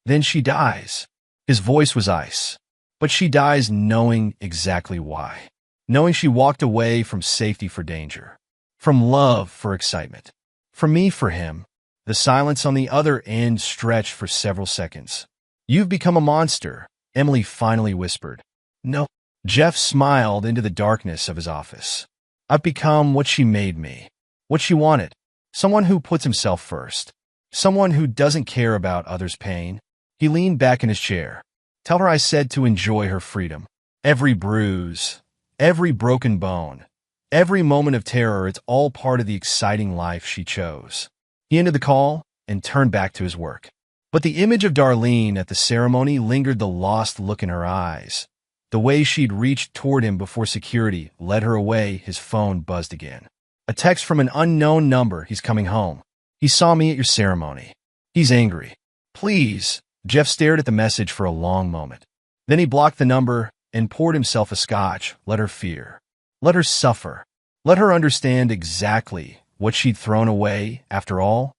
Then she dies." His voice was ice. "But she dies knowing exactly why. Knowing she walked away from safety for danger. From love for excitement. From me for him." The silence on the other end stretched for several seconds. "You've become a monster," Emily finally whispered. "No." Jeff smiled into the darkness of his office. "I've become what she made me. What she wanted. Someone who puts himself first. Someone who doesn't care about others' pain." He leaned back in his chair. "Tell her I said to enjoy her freedom. Every bruise, every broken bone, every moment of terror, it's all part of the exciting life she chose." He ended the call and turned back to his work. But the image of Darlene at the ceremony lingered, the lost look in her eyes. The way she'd reached toward him before security led her away. His phone buzzed again. A text from an unknown number. "He's coming home. He saw me at your ceremony. He's angry. Please." Jeff stared at the message for a long moment. Then he blocked the number and poured himself a scotch. Let her fear. Let her suffer. Let her understand exactly what she'd thrown away. After all,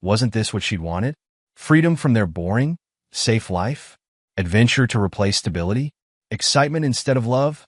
wasn't this what she'd wanted? Freedom from their boring, safe life? Adventure to replace stability? Excitement instead of love?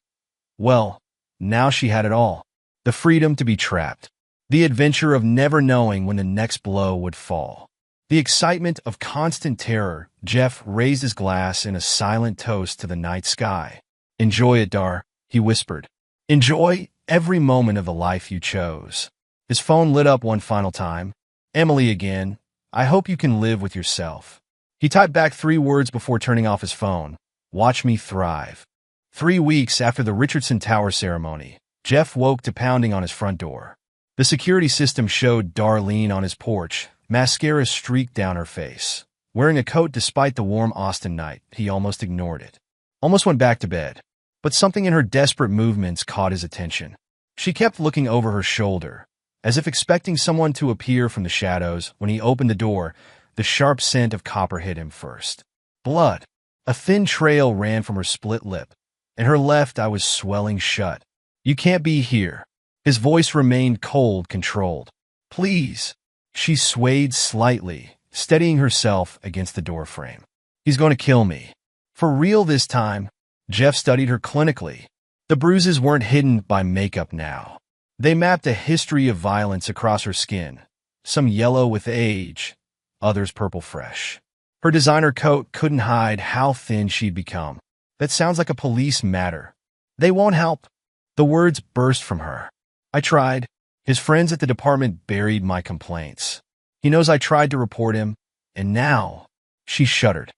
Well, now she had it all. The freedom to be trapped. The adventure of never knowing when the next blow would fall. The excitement of constant terror. Jeff raised his glass in a silent toast to the night sky. Enjoy it, Dar, he whispered. Enjoy every moment of the life you chose. His phone lit up one final time. Emily again. I hope you can live with yourself. He typed back 3 words before turning off his phone. Watch me thrive. 3 weeks after the Richardson Tower ceremony, Jeff woke to pounding on his front door. The security system showed Darlene on his porch, mascara streaked down her face. Wearing a coat despite the warm Austin night, he almost ignored it. Almost went back to bed. But something in her desperate movements caught his attention. She kept looking over her shoulder, as if expecting someone to appear from the shadows. When he opened the door, the sharp scent of copper hit him first. Blood. A thin trail ran from her split lip, and her left eye was swelling shut. You can't be here. His voice remained cold, controlled. Please. She swayed slightly, steadying herself against the doorframe. He's going to kill me. For real this time. Jeff studied her clinically. The bruises weren't hidden by makeup now. They mapped a history of violence across her skin, some yellow with age, others purple fresh. Her designer coat couldn't hide how thin she'd become. That sounds like a police matter. They won't help. The words burst from her. I tried. His friends at the department buried my complaints. He knows I tried to report him, and now, she shuddered.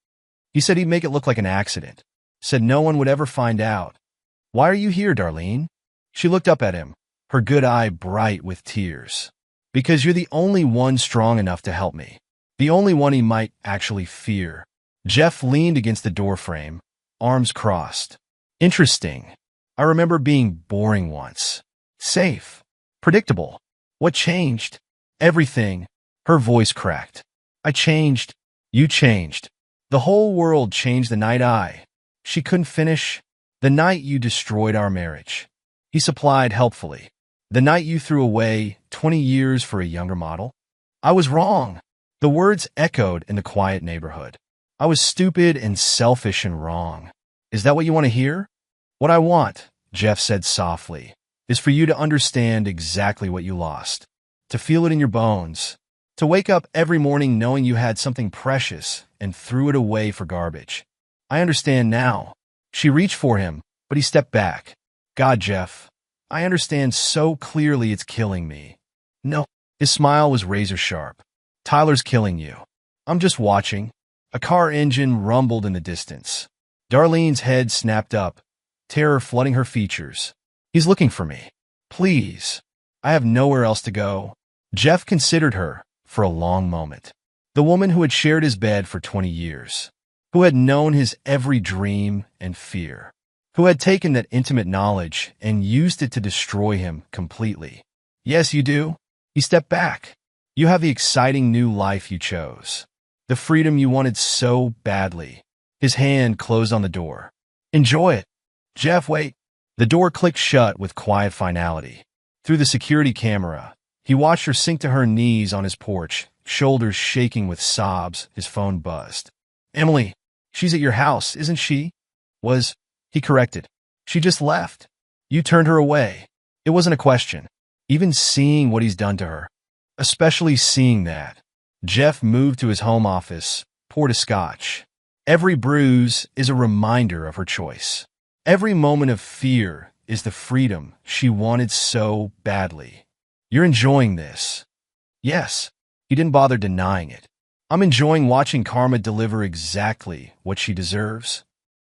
He said he'd make it look like an accident. Said no one would ever find out. Why are you here, Darlene? She looked up at him, her good eye bright with tears. Because you're the only one strong enough to help me. The only one he might actually fear. Jeff leaned against the doorframe, arms crossed. Interesting. I remember being boring once. Safe. Predictable. What changed? Everything. Her voice cracked. I changed. You changed. The whole world changed the night She couldn't finish. The night you destroyed our marriage. He supplied helpfully. The night you threw away 20 years for a younger model. I was wrong. The words echoed in the quiet neighborhood. I was stupid and selfish and wrong. Is that what you want to hear? What I want, Jeff said softly, is for you to understand exactly what you lost. To feel it in your bones. To wake up every morning knowing you had something precious and threw it away for garbage. I understand now. She reached for him, but he stepped back. God, Jeff, I understand so clearly it's killing me. No. His smile was razor sharp. Tyler's killing you. I'm just watching. A car engine rumbled in the distance. Darlene's head snapped up, terror flooding her features. He's looking for me. Please. I have nowhere else to go. Jeff considered her for a long moment. The woman who had shared his bed for 20 years. Who had known his every dream and fear. Who had taken that intimate knowledge and used it to destroy him completely. Yes, you do. He stepped back. You have the exciting new life you chose. The freedom you wanted so badly. His hand closed on the door. Enjoy it. Jeff, wait. The door clicked shut with quiet finality. Through the security camera, he watched her sink to her knees on his porch, shoulders shaking with sobs. His phone buzzed. Emily, she's at your house, isn't she? He corrected. She just left. You turned her away. It wasn't a question. Even seeing what he's done to her. Especially seeing that. Jeff moved to his home office, poured a scotch. Every bruise is a reminder of her choice. Every moment of fear is the freedom she wanted so badly. You're enjoying this. Yes, he didn't bother denying it. I'm enjoying watching karma deliver exactly what she deserves.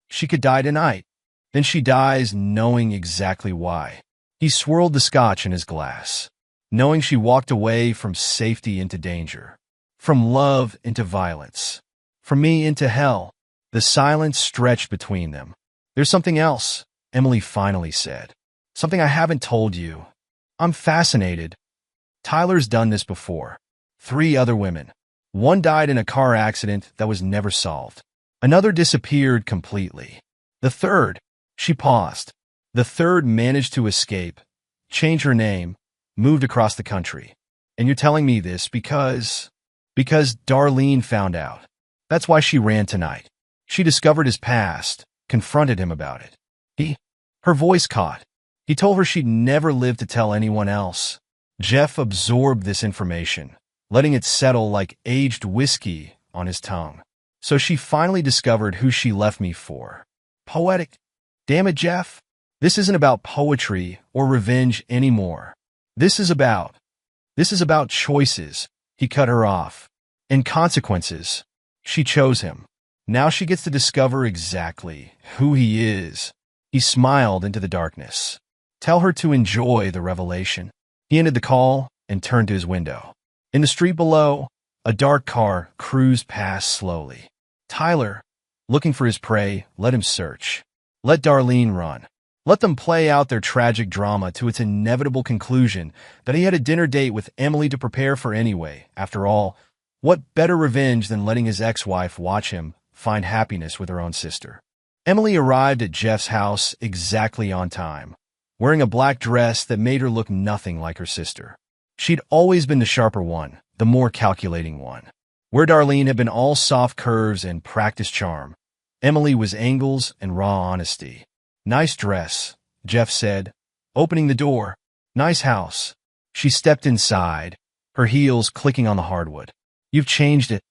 She could die tonight. Then she dies knowing exactly why. He swirled the scotch in his glass, knowing she walked away from safety into danger, from love into violence, from me into hell. The silence stretched between them. There's something else, Emily finally said. Something I haven't told you. I'm fascinated. Tyler's done this before. 3 other women. One died in a car accident that was never solved. Another disappeared completely. The third, She paused. The third managed to escape, change her name, moved across the country. And you're telling me this because Darlene found out. That's why she ran tonight. She discovered his past, confronted him about it. Her voice caught. He told her she'd never live to tell anyone else. Jeff absorbed this information, letting it settle like aged whiskey on his tongue. So she finally discovered who she left me for. Poetic. Damn it, Jeff. This isn't about poetry or revenge anymore. This is about choices. He cut her off. And consequences. She chose him. Now she gets to discover exactly who he is. He smiled into the darkness. Tell her to enjoy the revelation. He ended the call and turned to his window. In the street below, a dark car cruised past slowly. Tyler, looking for his prey, let him search. Let Darlene run. Let them play out their tragic drama to its inevitable conclusion that he had a dinner date with Emily to prepare for anyway. After all, what better revenge than letting his ex-wife watch him find happiness with her own sister? Emily arrived at Jeff's house exactly on time, wearing a black dress that made her look nothing like her sister. She'd always been the sharper one, the more calculating one. Where Darlene had been all soft curves and practiced charm, Emily was angles and raw honesty. Nice dress, Jeff said, opening the door. Nice house. She stepped inside, her heels clicking on the hardwood. You've changed it.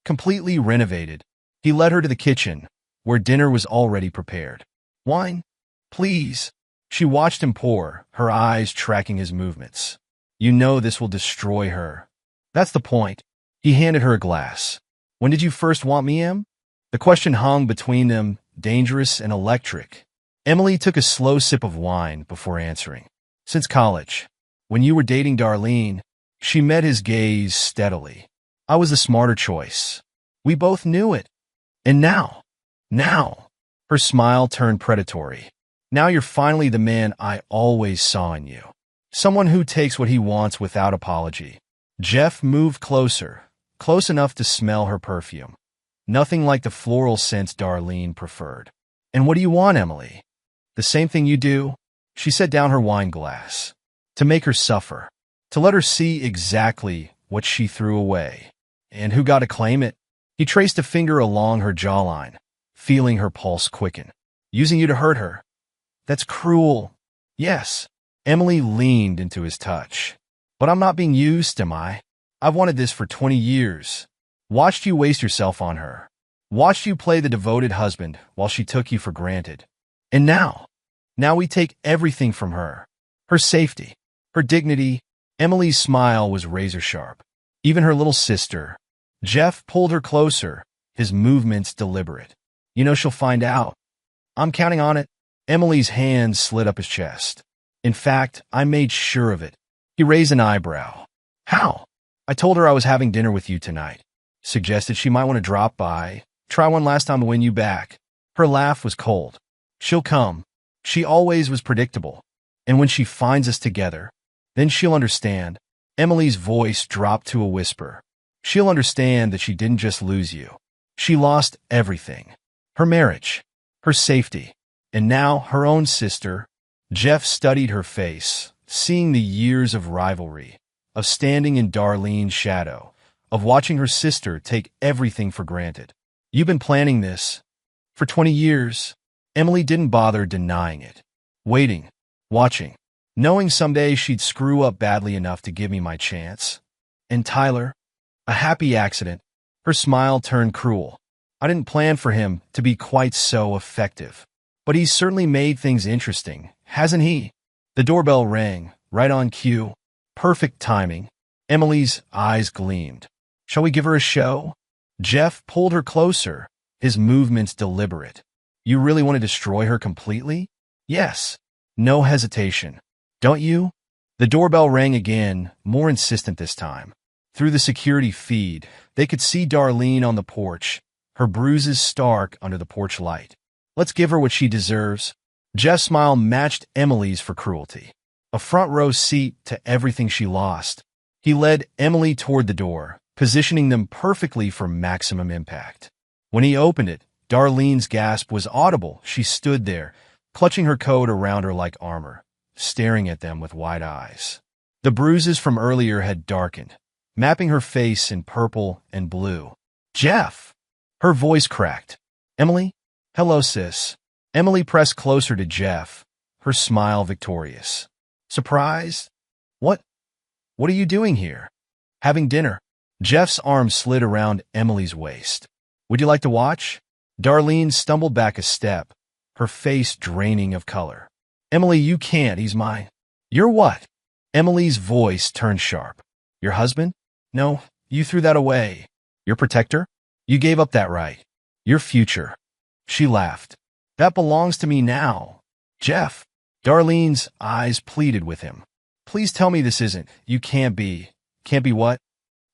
Completely renovated. He led her to the kitchen, where dinner was already prepared. Wine? Please. She watched him pour, her eyes tracking his movements. You know this will destroy her. That's the point. He handed her a glass. When did you first want me, Em? The question hung between them, dangerous and electric. Emily took a slow sip of wine before answering. Since college. When you were dating Darlene, she met his gaze steadily. I was the smarter choice. We both knew it. And now, her smile turned predatory. Now you're finally the man I always saw in you. Someone who takes what he wants without apology. Jeff moved closer, close enough to smell her perfume. Nothing like the floral scents Darlene preferred. And what do you want, Emily? The same thing you do? She set down her wine glass. To make her suffer. To let her see exactly what she threw away. And who got to claim it? He traced a finger along her jawline, feeling her pulse quicken. Using you to hurt her. That's cruel. Yes. Emily leaned into his touch. But I'm not being used, am I? I've wanted this for 20 years. Watched you waste yourself on her. Watched you play the devoted husband while she took you for granted. And now we take everything from her. Her safety, her dignity. Emily's smile was razor sharp. Even her little sister. Jeff pulled her closer, his movements deliberate. You know she'll find out. I'm counting on it. Emily's hand slid up his chest. In fact, I made sure of it. He raised an eyebrow. How? I told her I was having dinner with you tonight. Suggested she might want to drop by, try one last time to win you back. Her laugh was cold. She'll come. She always was predictable. And when she finds us together, then she'll understand. Emily's voice dropped to a whisper. She'll understand that she didn't just lose you. She lost everything. Her marriage, her safety, and now her own sister. Jeff studied her face, seeing the years of rivalry, of standing in Darlene's shadow, of watching her sister take everything for granted. You've been planning this for 20 years. Emily didn't bother denying it. Waiting, watching, knowing someday she'd screw up badly enough to give me my chance. And Tyler, a happy accident. Her smile turned cruel. I didn't plan for him to be quite so effective. But he's certainly made things interesting, hasn't he? The doorbell rang, right on cue. Perfect timing. Emily's eyes gleamed. Shall we give her a show? Jeff pulled her closer, his movements deliberate. You really want to destroy her completely? Yes. No hesitation. Don't you? The doorbell rang again, more insistent this time. Through the security feed, they could see Darlene on the porch, her bruises stark under the porch light. Let's give her what she deserves. Jeff's smile matched Emily's for cruelty. A front row seat to everything she lost. He led Emily toward the door, positioning them perfectly for maximum impact. When he opened it, Darlene's gasp was audible. She stood there, clutching her coat around her like armor, staring at them with wide eyes. The bruises from earlier had darkened, mapping her face in purple and blue. "Jeff!" Her voice cracked. "Emily?" "Hello, sis." Emily pressed closer to Jeff, her smile victorious. "Surprised? What are you doing here?" "Having dinner." Jeff's arm slid around Emily's waist. "Would you like to watch?" Darlene stumbled back a step, her face draining of color. "Emily, you can't. He's mine." "You're what?" Emily's voice turned sharp. "Your husband?" "No, you threw that away." "Your protector?" "You gave up that right." "Your future." She laughed. "That belongs to me now." "Jeff." Darlene's eyes pleaded with him. "Please tell me this isn't. You can't be. Can't be what?"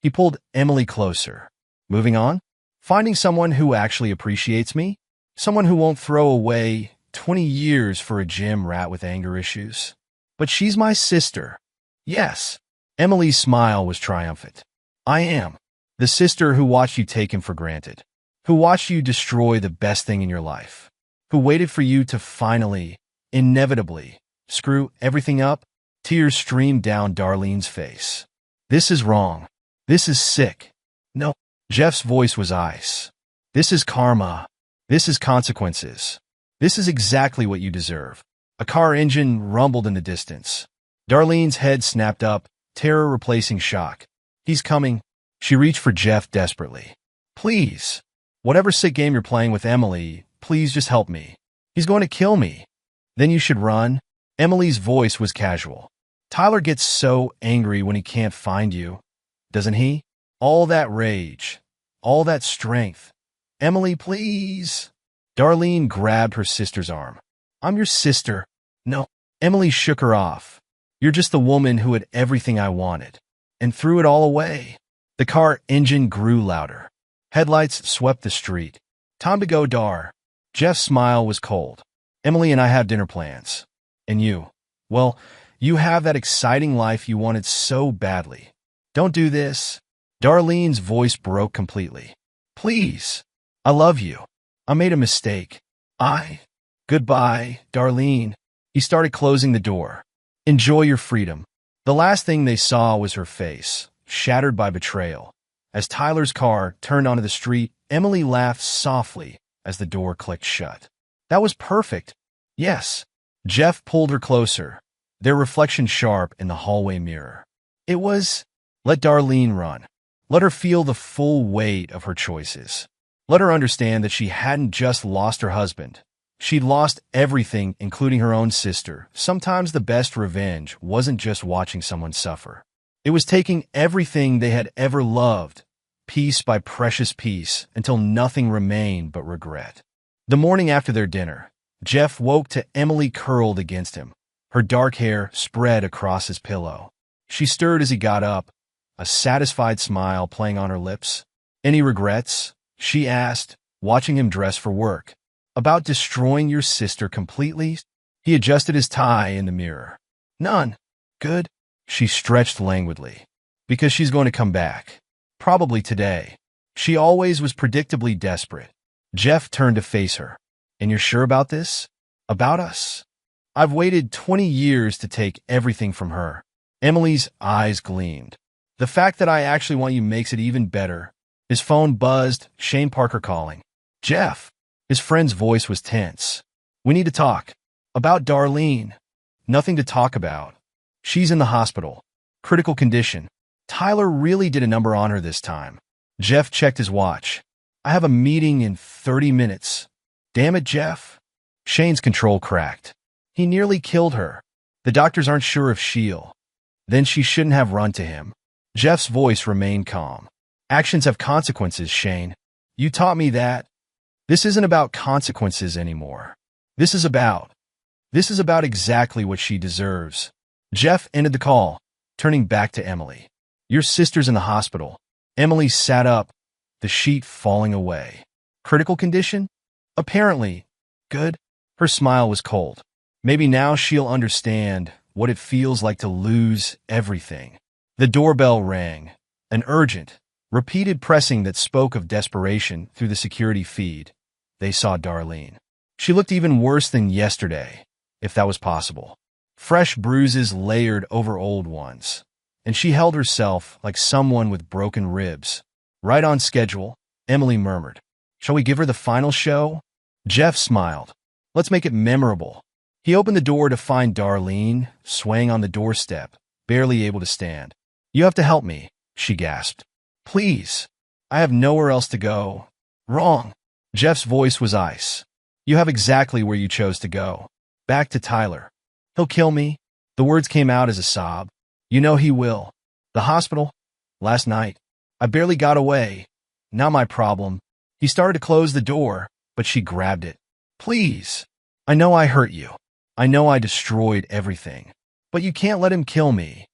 He pulled Emily closer. "Moving on? Finding someone who actually appreciates me? Someone who won't throw away 20 years for a gym rat with anger issues?" "But she's my sister." "Yes." Emily's smile was triumphant. "I am. The sister who watched you take him for granted. Who watched you destroy the best thing in your life. Who waited for you to finally, inevitably, screw everything up." Tears streamed down Darlene's face. "This is wrong. This is sick." "No." Jeff's voice was ice. "This is karma. This is consequences. This is exactly what you deserve." A car engine rumbled in the distance. Darlene's head snapped up, terror replacing shock. "He's coming." She reached for Jeff desperately. "Please. Whatever sick game you're playing with Emily, please just help me. He's going to kill me." "Then you should run." Emily's voice was casual. "Tyler gets so angry when he can't find you, doesn't he? All that rage, all that strength. Emily, please." Darlene grabbed her sister's arm. "I'm your sister." "No." Emily shook her off. "You're just the woman who had everything I wanted, and threw it all away." The car engine grew louder. Headlights swept the street. "Time to go, Dar." Jeff's smile was cold. "Emily and I have dinner plans. And you? Well, you have that exciting life you wanted so badly. Don't do this." Darlene's voice broke completely. "Please. I love you. I made a mistake. Goodbye, Darlene." He started closing the door. "Enjoy your freedom." The last thing they saw was her face, shattered by betrayal. As Tyler's car turned onto the street, Emily laughed softly as the door clicked shut. "That was perfect." "Yes." Jeff pulled her closer, their reflection sharp in the hallway mirror. "It was." Let Darlene run. Let her feel the full weight of her choices. Let her understand that she hadn't just lost her husband. She'd lost everything, including her own sister. Sometimes the best revenge wasn't just watching someone suffer. It was taking everything they had ever loved, piece by precious piece, until nothing remained but regret. The morning after their dinner, Jeff woke to Emily curled against him, her dark hair spread across his pillow. She stirred as he got up, a satisfied smile playing on her lips. "Any regrets?" she asked, watching him dress for work. "About destroying your sister completely?" He adjusted his tie in the mirror. "None." "Good." She stretched languidly. "Because she's going to come back. Probably today." She always was predictably desperate. Jeff turned to face her. "And you're sure about this? About us?" "I've waited 20 years to take everything from her." Emily's eyes gleamed. "The fact that I actually want you makes it even better." His phone buzzed, Shane Parker calling. "Jeff." His friend's voice was tense. "We need to talk." "About Darlene." "Nothing to talk about. She's in the hospital. Critical condition." Tyler really did a number on her this time. Jeff checked his watch. "I have a meeting in 30 minutes. Damn it, Jeff." Shane's control cracked. "He nearly killed her. The doctors aren't sure if she'll." "Then she shouldn't have run to him." Jeff's voice remained calm. "Actions have consequences, Shane. You taught me that. This isn't about consequences anymore. This is about exactly what she deserves." Jeff ended the call, turning back to Emily. "Your sister's in the hospital." Emily sat up, the sheet falling away. "Critical condition?" "Apparently." "Good." Her smile was cold. "Maybe now she'll understand what it feels like to lose everything." The doorbell rang, an urgent, repeated pressing that spoke of desperation through the security feed. They saw Darlene. She looked even worse than yesterday, if that was possible. Fresh bruises layered over old ones, and she held herself like someone with broken ribs. Right on schedule, Emily murmured. Shall we give her the final show? Jeff smiled. Let's make it memorable. He opened the door to find Darlene swaying on the doorstep, barely able to stand. You have to help me, she gasped. Please. I have nowhere else to go. Wrong. Jeff's voice was ice. You have exactly where you chose to go. Back to Tyler. He'll kill me. The words came out as a sob. You know he will. The hospital? Last night. I barely got away. Not my problem. He started to close the door, but she grabbed it. Please. I know I hurt you. I know I destroyed everything. But you can't let him kill me.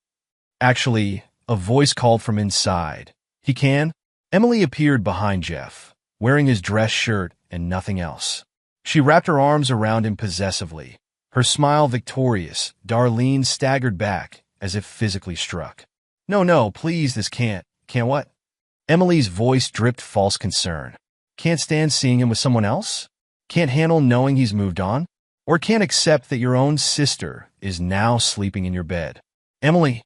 Actually, a voice called from inside. He can? Emily appeared behind Jeff, wearing his dress shirt and nothing else. She wrapped her arms around him possessively. Her smile victorious, Darlene staggered back, as if physically struck. No, please, this can't. Can't what? Emily's voice dripped false concern. Can't stand seeing him with someone else? Can't handle knowing he's moved on? Or can't accept that your own sister is now sleeping in your bed? Emily,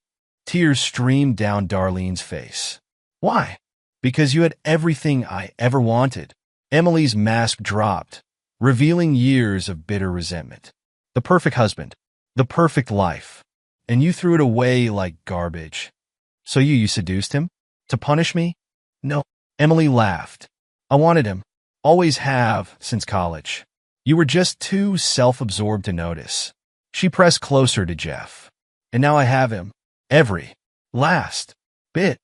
tears streamed down Darlene's face. Why? Because you had everything I ever wanted. Emily's mask dropped, revealing years of bitter resentment. The perfect husband, the perfect life, and you threw it away like garbage. So you seduced him? To punish me? No. Emily laughed. I wanted him. Always have, since college. You were just too self-absorbed to notice. She pressed closer to Jeff. And now I have him. Every last bit.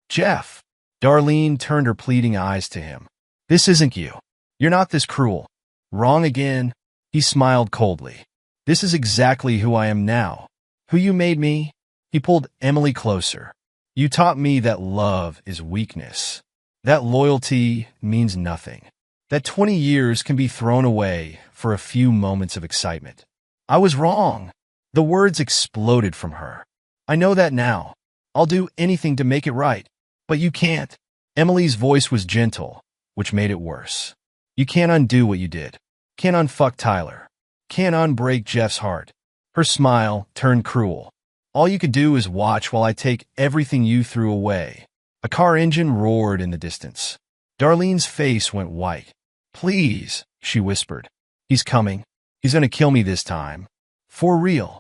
Jeff. Darlene turned her pleading eyes to him. This isn't you. You're not this cruel. Wrong again. He smiled coldly. This is exactly who I am now. Who you made me. He pulled Emily closer. You taught me that love is weakness. That loyalty means nothing. That 20 years can be thrown away for a few moments of excitement. I was wrong. The words exploded from her. I know that now. I'll do anything to make it right. But you can't. Emily's voice was gentle, which made it worse. You can't undo what you did. Can't unfuck Tyler. Can't unbreak Jeff's heart. Her smile turned cruel. All you could do is watch while I take everything you threw away. A car engine roared in the distance. Darlene's face went white. Please, she whispered. He's coming. He's gonna kill me this time. For real.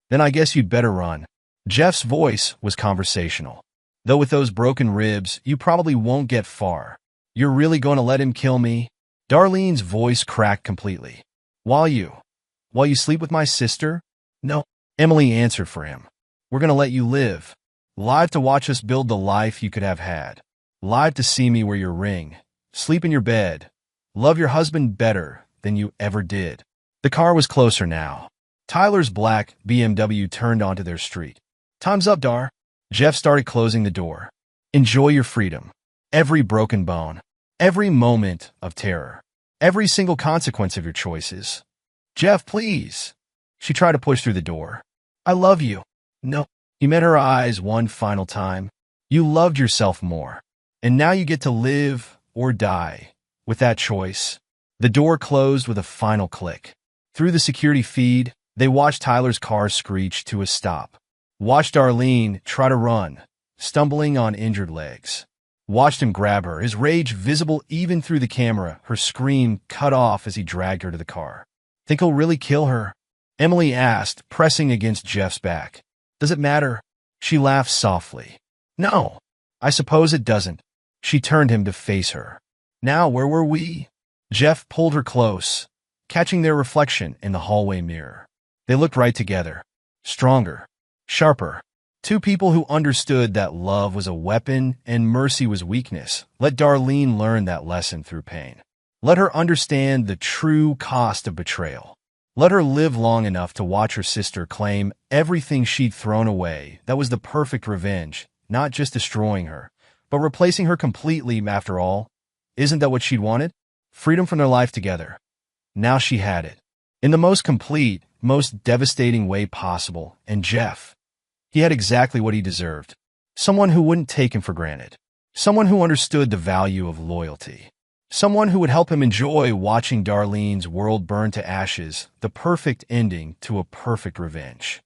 Then I guess you'd better run. Jeff's voice was conversational. Though with those broken ribs, you probably won't get far. You're really going to let him kill me? Darlene's voice cracked completely. While you sleep with my sister? No. Emily answered for him. We're going to let you live. Live to watch us build the life you could have had. Live to see me wear your ring. Sleep in your bed. Love your husband better than you ever did. The car was closer now. Tyler's black BMW turned onto their street. Time's up, Dar. Jeff started closing the door. Enjoy your freedom. Every broken bone. Every moment of terror. Every single consequence of your choices. Jeff, please. She tried to push through the door. I love you. No. He met her eyes one final time. You loved yourself more. And now you get to live or die. With that choice, the door closed with a final click. Through the security feed, they watched Tyler's car screech to a stop. Watched Darlene try to run, stumbling on injured legs. Watched him grab her, his rage visible even through the camera, her scream cut off as he dragged her to the car. Think he'll really kill her? Emily asked, pressing against Jeff's back. Does it matter? She laughed softly. No, I suppose it doesn't. She turned him to face her. Now, where were we? Jeff pulled her close, catching their reflection in the hallway mirror. They looked right together. Stronger. Sharper. Two people who understood that love was a weapon and mercy was weakness. Let Darlene learn that lesson through pain. Let her understand the true cost of betrayal. Let her live long enough to watch her sister claim everything she'd thrown away. That was the perfect revenge, not just destroying her, but replacing her completely after all. Isn't that what she'd wanted? Freedom from their life together. Now she had it. In the most complete, most devastating way possible. And Jeff, he had exactly what he deserved. Someone who wouldn't take him for granted. Someone who understood the value of loyalty. Someone who would help him enjoy watching Darlene's world burn to ashes, the perfect ending to a perfect revenge.